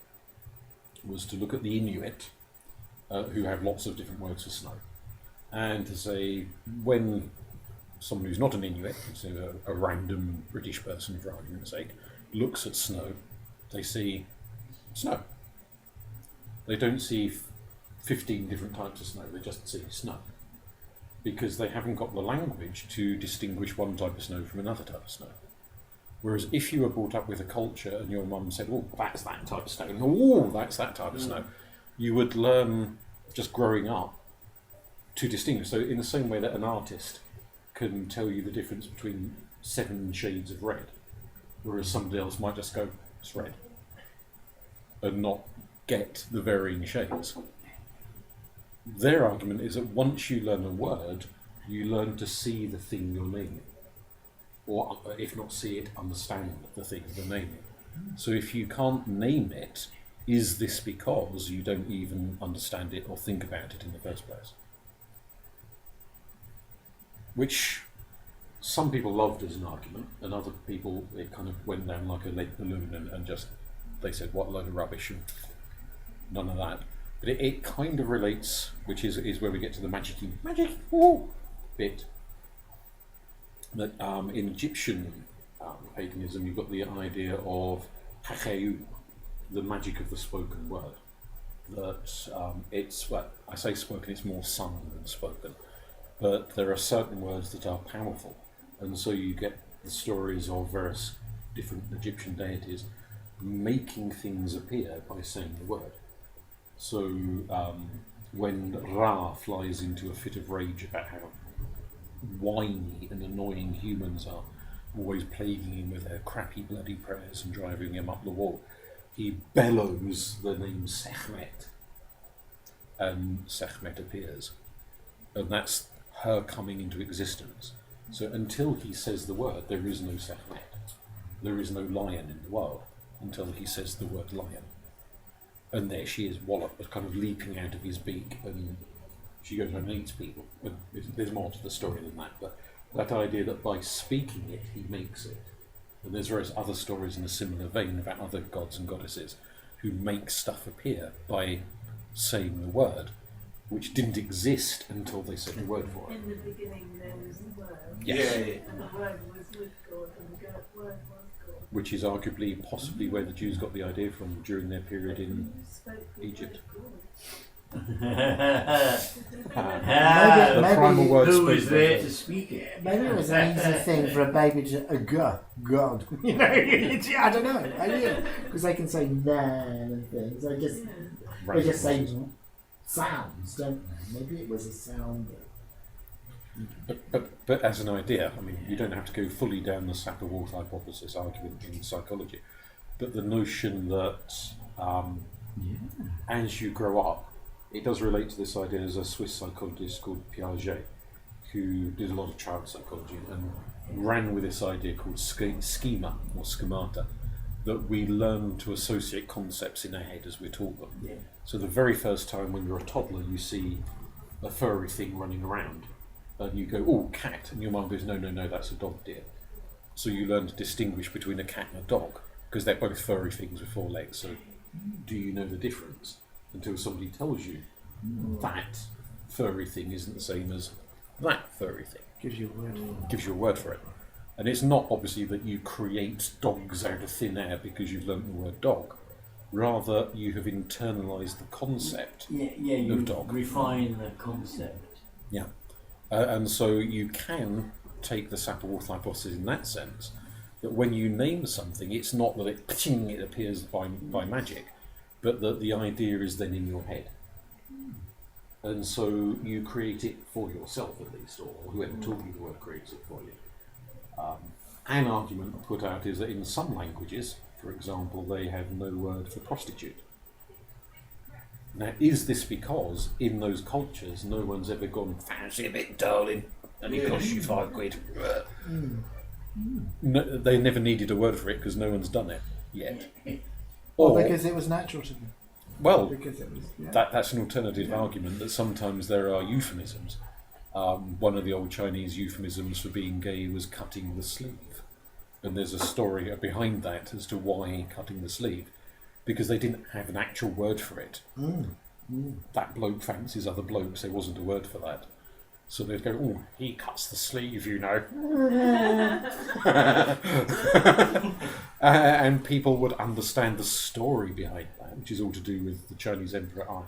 was to look at the Inuit, who have lots of different words for snow, and to say when someone who's not an Inuit, so a random British person for argument's sake, looks at snow, they see snow. They don't see 15 different types of snow, they just see snow. Because they haven't got the language to distinguish one type of snow from another type of snow. Whereas if you were brought up with a culture and your mum said, oh, that's that type of snow, and oh, that's that type of snow, you would learn just growing up to distinguish. So in the same way that an artist can tell you the difference between 7 shades of red, whereas somebody else might just go, it's red, and not get the varying shades. Their argument is that once you learn a word, you learn to see the thing you're naming. Or if not see it, understand the thing you're naming. So if you can't name it, is this because you don't even understand it or think about it in the first place? Which some people loved as an argument, and other people, it kind of went down like a lead balloon and just, they said, what a load of rubbish, and none of that. But it kind of relates, which is where we get to the magic bit. That in Egyptian paganism, you've got the idea of hacheu, the magic of the spoken word. That it's, well, I say spoken, it's more sung than spoken. But there are certain words that are powerful. And so you get the stories of various different Egyptian deities making things appear by saying the word. So when Ra flies into a fit of rage about how whiny and annoying humans are, always plaguing him with their crappy bloody prayers and driving him up the wall, he bellows the name Sekhmet, and Sekhmet appears. And that's her coming into existence. So until he says the word, there is no Sekhmet. There is no lion in the world until he says the word lion. And there she is, wallop, kind of leaping out of his beak, and she goes around and eats people. But there's more to the story than that, but that idea that by speaking it, he makes it. And there's various other stories in a similar vein about other gods and goddesses who make stuff appear by saying the word, which didn't exist until they said the word for it. In the beginning there was the word. Yes. And the word was with God, and the word was God. Which is arguably, possibly where the Jews got the idea from during their period in Egypt. The primal word who was spoken. there to speak it? Maybe it was an easy thing for a baby to God. You know, I don't know. Because they can say man and things. They just say sounds, don't they? Maybe it was a sound. But as an idea, I mean, you don't have to go fully down the Sapir-Whorf hypothesis argument in psychology. But the notion that as you grow up, it does relate to this idea. There's a Swiss psychologist called Piaget who did a lot of child psychology and ran with this idea called schema or schemata, that we learn to associate concepts in our head as we're taught them. Yeah. So the very first time when you're a toddler, you see a furry thing running around and you go, oh, cat, and your mum goes, no, that's a dog, dear. So you learn to distinguish between a cat and a dog because they're both furry things with 4 legs. So do you know the difference? Until somebody tells you that furry thing isn't the same as that furry thing. Gives you a word. Gives you a word for it. And it's not obviously that you create dogs out of thin air because you've learnt the word dog. Rather, you have internalised the concept you of dog. refine the concept. Yeah. And so you can take the Sapir-Whorf hypothesis in that sense, that when you name something, it's not that it appears by magic, but that the idea is then in your head. And so you create it for yourself at least, or whoever told you the word creates it for you. An argument put out is that in some languages, for example, they have no word for prostitute. Now, is this because in those cultures no one's ever gone, fancy a bit, darling, and it costs you £5? No, they never needed a word for it because no one's done it yet. Or because it was natural to them. Well, because it was. Yeah. that's an alternative argument that sometimes there are euphemisms. One of the old Chinese euphemisms for being gay was cutting the sleeve. And there's a story behind that as to why cutting the sleeve. Because they didn't have an actual word for it. That bloke fancies other blokes, there wasn't a word for that. So they'd go, oh, he cuts the sleeve, you know. And people would understand the story behind that, which is all to do with the Chinese Emperor Ai.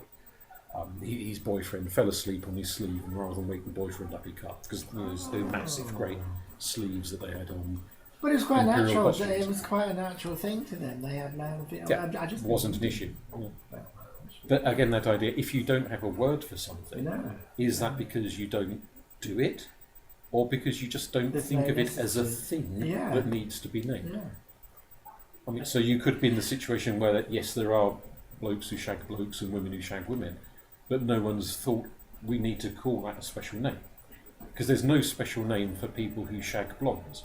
His boyfriend fell asleep on his sleeve, and rather than wake the boyfriend up, he cut. Because there's the massive, great sleeves that they had on. But it was quite Imperial natural. costumes. It was quite a natural thing to them. They had male and female. Yeah, I just wasn't an issue. Yeah. But again, that idea, if you don't have a word for something, No. is that because you don't do it? Or because you just don't There's think no of it as a necessity. thing Yeah. that needs to be named? Yeah. I mean, so you could be in the situation where, yes, there are blokes who shag blokes and women who shag women, but no one's thought we need to call that a special name. Because there's no special name for people who shag blondes,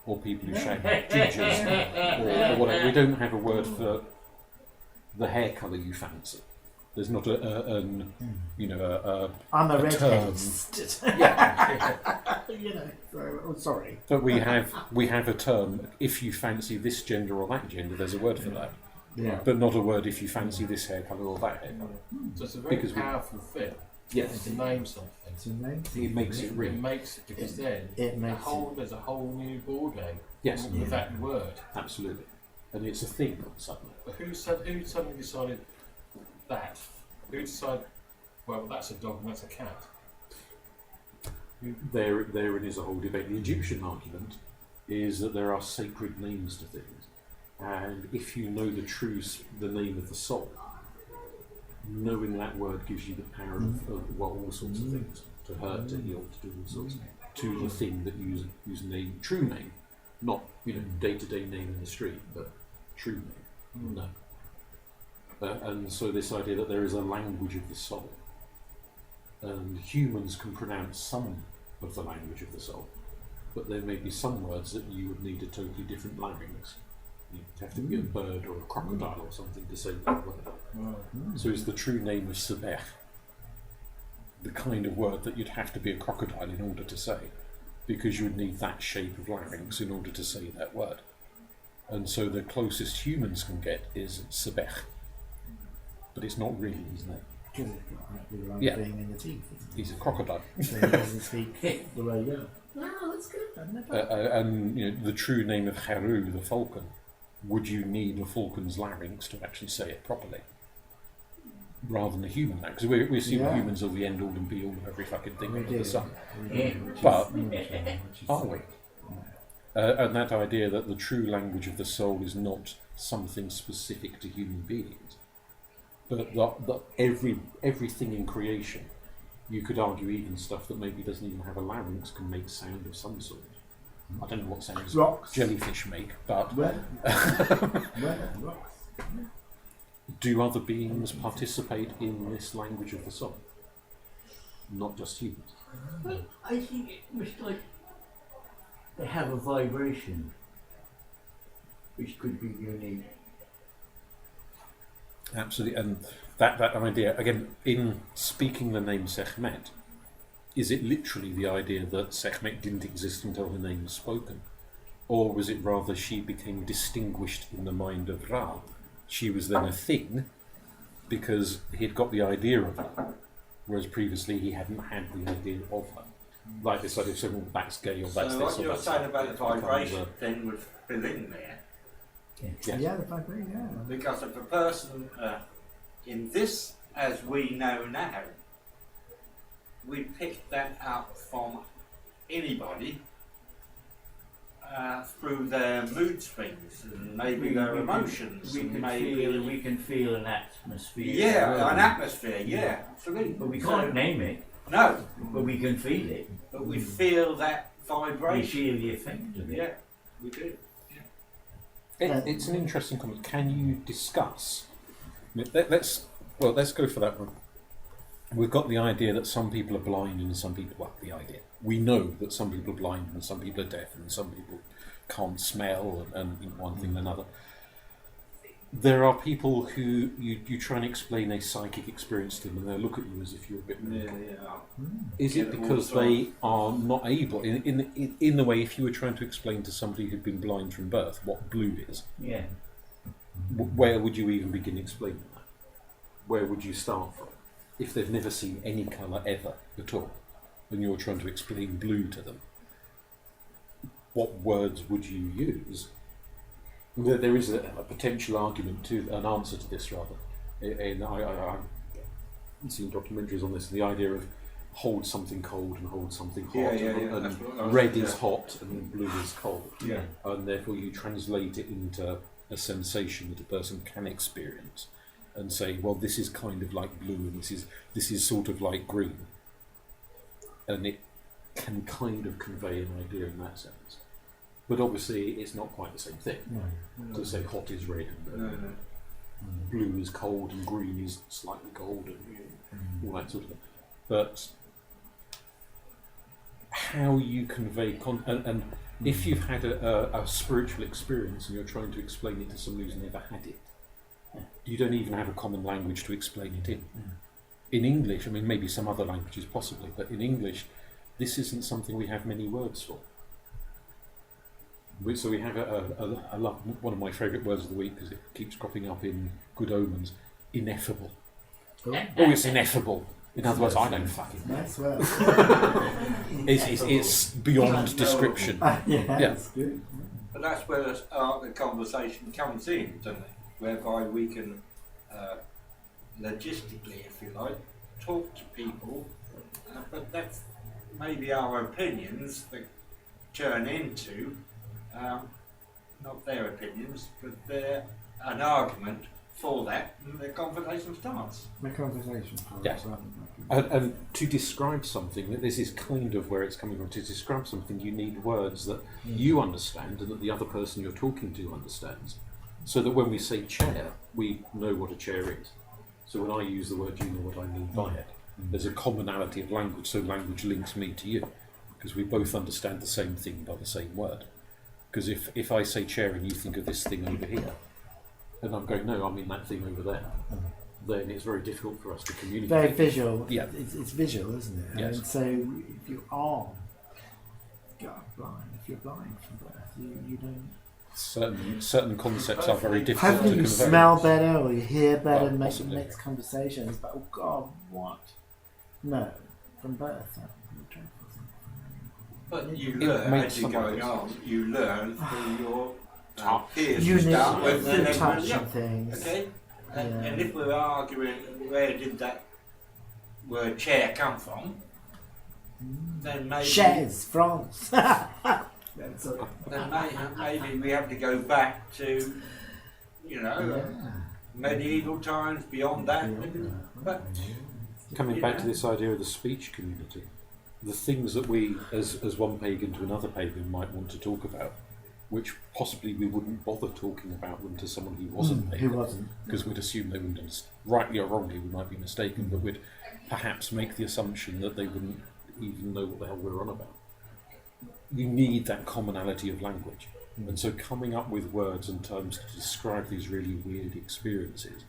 or people who shag gingers, or whatever. We don't have a word for the hair colour you fancy. There's not I'm a term. redhead. Yeah. You know. So, sorry. But we have a term. If you fancy this gender or that gender, there's a word for that. Yeah. But not a word if you fancy this hair colour or that hair colour. So it's a very Because we- powerful thing. Yes. To name something. To name It makes it real. It makes it because then there's a whole new ball game. Yes. With that word. Absolutely. And it's a thing suddenly. But who suddenly decided that? Who decided? Well, that's a dog and that's a cat. Therein is a whole debate. The Egyptian argument is that there are sacred names to things, and if you know the name of the soul, knowing that word gives you the power of all sorts of things, to hurt, to heal, to do all sorts, to the thing that you use name, true name, not day-to-day name in the street, but true name. No. And so this idea that there is a language of the soul, and humans can pronounce some of the language of the soul, but there may be some words that you would need a totally different larynx. You'd have to be a bird or a crocodile or something to say that word. So is the true name of Sebech the kind of word that you'd have to be a crocodile in order to say, because you'd need that shape of larynx in order to say that word. And so the closest humans can get is Sebech, but it's not really his name. Because it's got like the wrong Yeah. thing in the teeth. Isn't it? He's a crocodile. So he doesn't speak the way you go. No, that's good. I've never. And the true name of Haru, the falcon, would you need a falcon's larynx to actually say it properly, rather than a human larynx? Because we assume humans are the end all and be all of every fucking thing under the sun. But are we? And that idea that the true language of the soul is not something specific to human beings, but that everything in creation, you could argue even stuff that maybe doesn't even have a larynx can make sound of some sort. I don't know what sounds Rocks. jellyfish make, but Rocks. do other beings participate in this language of the soul? Not just humans. I think it was like they have a vibration which could be unique. Absolutely, and that idea, again, in speaking the name Sekhmet, is it literally the idea that Sekhmet didn't exist until her name was spoken? Or was it rather she became distinguished in the mind of Ra? She was then a thing because he'd got the idea of her, whereas previously he hadn't had the idea of her. Like this idea of saying, well, that's gay or that's So this what or you're that's saying that. about the It becomes vibration then would fill in there. Yes. Yeah, the vibration, yeah. Because if a person in this, as we know now, we pick that up from anybody through their mood swings and maybe their emotions. We and can maybe feel an atmosphere. yeah, an atmosphere. Yeah, absolutely. But we can't name it. No, But we can feel it. but we feel that We vibration. feel the effect of it. Yeah, we do. It's an interesting comment. Can you discuss? Let's go for that one. We've got the idea that some people are blind and some people, well, the idea. We know that some people are blind and some people are deaf and some people can't smell and one thing and another. there are people who you try and explain a psychic experience to them, and they'll look at you as if you're a bit mental. Is it because they are not able, in the way, if you were trying to explain to somebody who'd been blind from birth what blue is, Yeah. where would you even begin explaining that? Where would you start from? If they've never seen any colour ever at all, and you're trying to explain blue to them, what words would you use? There is a potential argument to an answer to this, rather. And I've seen documentaries on this. The idea of hold something cold and hold something hot, and red is hot and blue is cold, and therefore you translate it into a sensation that a person can experience, and say, well, this is kind of like blue, and this is sort of like green, and it can kind of convey an idea in that sense. But obviously, it's not quite the same thing. To say hot is red, and blue is cold, and green is slightly cold, and all that sort of thing. But how you convey and if you've had a spiritual experience and you're trying to explain it to someone who's never had it, you don't even have a common language to explain it in. In English, I mean, maybe some other languages possibly, but in English, this isn't something we have many words for. So we have one of my favourite words of the week, because it keeps cropping up in Good Omens, ineffable. Oh, it's ineffable. In other words, I don't fucking know. Nice word. It's beyond description. That's good. But that's where the conversation comes in, doesn't it? Whereby we can, logistically, if you like, talk to people, but that's maybe our opinions that turn into not their opinions, but an argument for that, and the conversation starts. The conversation. Yes. And to describe something, that this is kind of where it's coming from. To describe something, you need words that you understand and that the other person you're talking to understands. So that when we say chair, we know what a chair is. So when I use the word, you know what I mean by it. There's a commonality of language, so language links me to you, because we both understand the same thing by the same word. Because if I say chair and you think of this thing over here, and I'm going, no, I mean that thing over there, then it's very difficult for us to communicate. Very visual. Yeah. It's visual, isn't it? Yes. And so if you are blind, if you're blind from birth, you don't. Certain concepts are very difficult to Hopefully convey. you smell better or you hear better, Well, makes conversations. But oh God, what? No, from birth. But you learn as you're going on. You learn through your peers. You start need with, and then touch yeah. and things. Okay. And if we're arguing where did that word chair come from, then maybe Chaise, France. then maybe we have to go back to, medieval times, beyond that. But Coming back to this idea of the speech community, the things that we, as one pagan to another pagan, might want to talk about, which possibly we wouldn't bother talking about them to someone who wasn't pagan. Who wasn't. Because we'd assume they wouldn't understand. Rightly or wrongly, we might be mistaken, but we'd perhaps make the assumption that they wouldn't even know what the hell we're on about. You need that commonality of language. And so coming up with words and terms to describe these really weird experiences,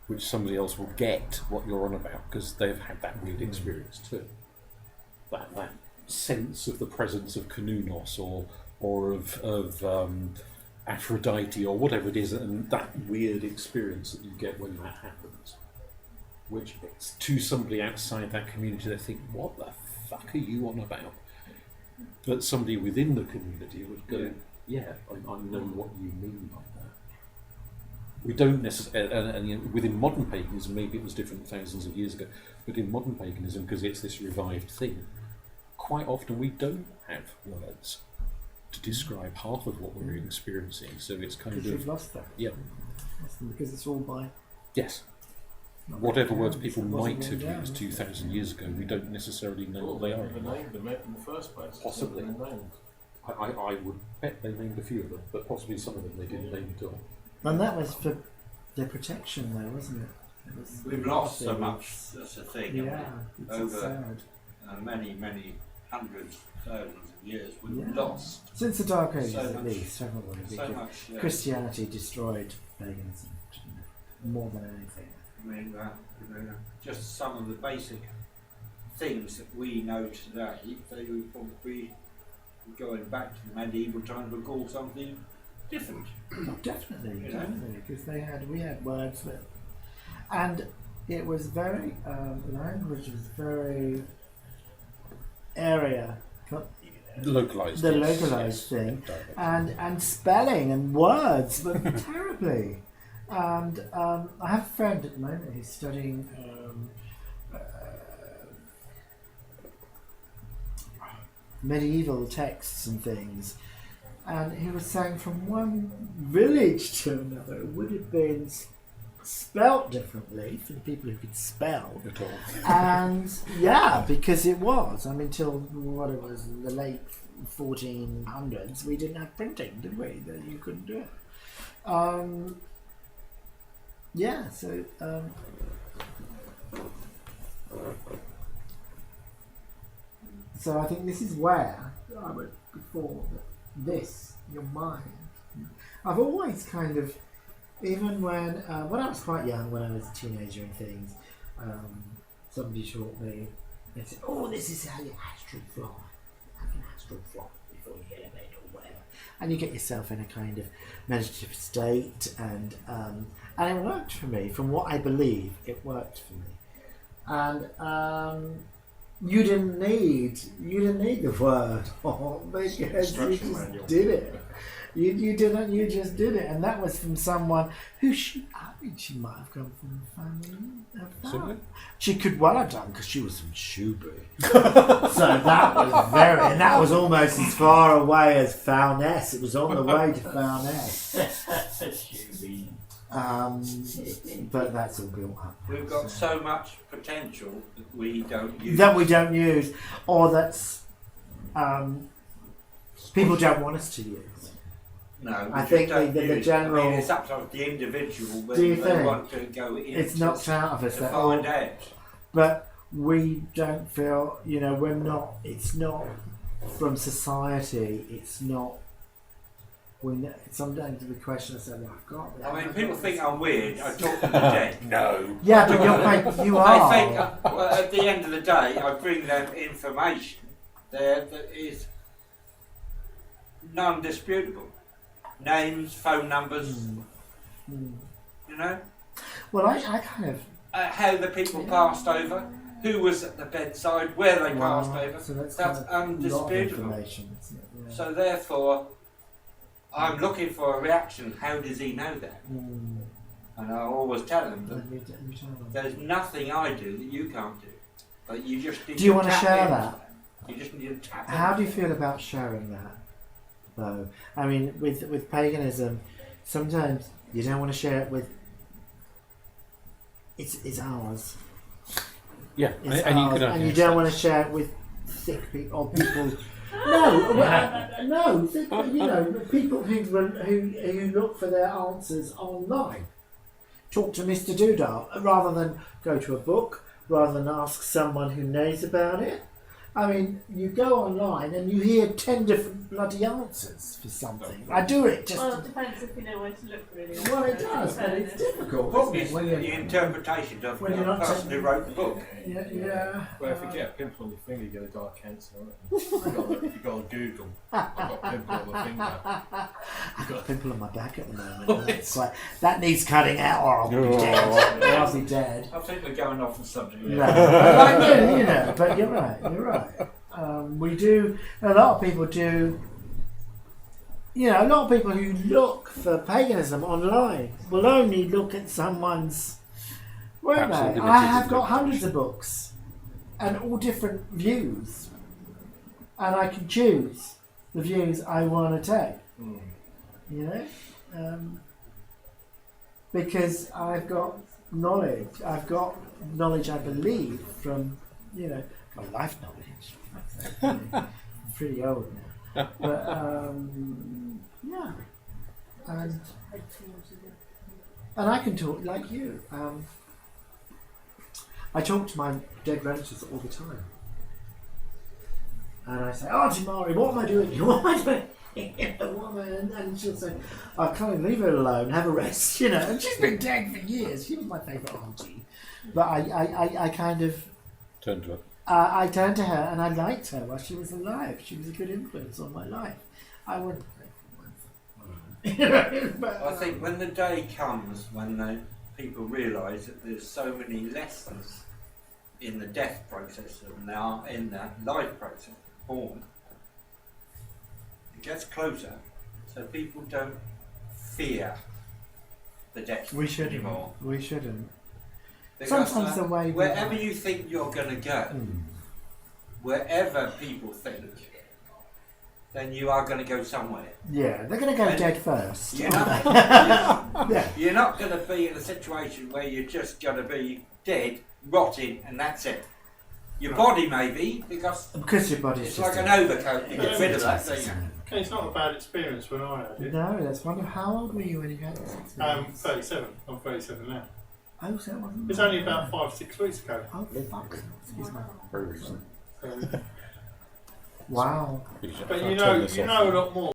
which somebody else will get what you're on about, because they've had that weird experience too. That sense of the presence of Kanounos or of Aphrodite or whatever it is, and that weird experience that you get when that happens, which to somebody outside that community, they think, what the fuck are you on about? But somebody within the community would go, I know what you mean by that. We don't necessarily, and within modern paganism, maybe it was different thousands of years ago, but in modern paganism, because it's this revived thing, quite often we don't have words to describe half of what we're experiencing. So it's kind of... We've lost that. Yeah. Because it's all by... Yes. Whatever words people might have used 2,000 years ago, we don't necessarily know what they are. They named them in the first place. Possibly. I would bet they named a few of them, but possibly some of them they didn't name at all. And that was for their protection, though, wasn't it? We've lost so much. That's the thing. Yeah, it's over sad. Many hundreds, thousands of years, we've lost. Since the Dark Ages, so at much, least, haven't we? So much. Yeah. Christianity destroyed paganism. more than anything. I mean, just some of the basic things that we know today, they would probably, going back to the medieval times, would call something different. Oh, definitely, You know? definitely, because we had words that, and it was very language was very area. Localised. The yes, localised yes. thing, Direct. and spelling and words, but terribly. And I have a friend at the moment who's studying medieval texts and things, and he was saying from one village to another it would have been spelt differently for the people who could spell. At all. And yeah, because it was. I mean, till what it was, the late 1400s, we didn't have printing, did we? That you couldn't do it. Yeah, so so I think this is where I would before this your mind. I've always kind of, even when I was quite young, when I was a teenager and things, somebody taught me. They said, "Oh, this is how you astral fly. Have an astral fly before you get a bed or whatever." And you get yourself in a kind of meditative state, and it worked for me. From what I believe, it worked for me. And you didn't need the word because you Instruction just manual. did it. You didn't. You just did it, and that was from someone who she might have come from a family of Simply? that. She could well have done because she was from Shoebury. So that was and that was almost as far away as Foulness. It was on the way to Foulness. But that's all built up. We've got so much potential that we don't use. That we don't use, or that's people don't want us to use. No, we I just think don't the use. general- I mean, it's up to the individual Do whether you they think? want to go in. It's knocked out of us to that find all, out. but we don't feel, we're not. It's not from society. It's not. Sometimes we question ourselves. I've got that. I mean, people think I'm weird. I talk to the dead. No. Yeah, but you They are. think at the end of the day, I bring them information there that is non-disputable. Names, phone numbers, you know, Well, I kind of. how the people passed over, who was at the bedside, where they passed over. So that's That's kind of a lot of undisputable. information, isn't it? Yeah. So therefore, I'm looking for a reaction. How does he know that? And I always tell them that You tell them. there's nothing I do that you can't do. But you just need Do you to want to tap share in. that? You just need to tap in. How do you feel about sharing that, though? I mean, with paganism, sometimes you don't want to share it with. It's ours. Yeah, It's and you ours, could and you don't want to share it with sick people or people. No, people who look for their answers online. Talk to Mr. Doodah rather than go to a book, rather than ask someone who knows about it. I mean, you go online and you hear 10 different bloody answers for something. I do it just. Well, it depends if you know where to look, really. Well, it does, but it's difficult. Problem isn't is it, when the you- interpretation of the when you're not person who wrote the book. Yeah. Well, if you get a pimple on your finger, you're going to die of cancer. Aren't you? You've got to Google. I've got a pimple on my finger. I've got a pimple on my back at the moment. It's like, that needs cutting out or I'll be dead. I'll be dead. I think we're going off the subject. No, I do, but you're right. We do. A lot of people do. A lot of people who look for paganism online will only look at someone's. Won't they? Absolutely I have got limited hundreds of books, and all different views, and I can choose the views I want to take. Because I've got knowledge. I've got knowledge I believe from my life knowledge. I'm pretty old now, but yeah, and I can talk like you. I talk to my dead relatives all the time, and I say, "Auntie Mari, what am I doing? What am I doing?" a woman, and she'll say, "I can't leave her alone. Have a rest," you know. And she's been dead for years. She was my favourite auntie, but I kind of Turn to her. I turned to her and I liked her while she was alive. She was a good influence on my life. I wouldn't pray for one. You know, but, I think when the day comes when people realise that there's so many lessons in the death process and now in the life process, born, it gets closer, so people don't fear the death we shouldn't. anymore. We shouldn't. Because, Sometimes the way we wherever are. you think you're going to go, wherever people think, then you are going to go somewhere. Yeah, they're going to go And dead first. You're not, Yeah. you're not going to be in a situation where you're just going to be dead, rotting, and that's it. Your body may be, because Because your body's it's just like an overcoat, you get rid of that, don't you? Okay, it's not a bad experience when I had it. No, that's wonderful. How old were you when you had this experience? 37. I'm 37 now. Oh, so it wasn't. It's only about 5-6 weeks ago. Oh, fuck. Excuse me. Very recent. So, Wow. but you know a lot more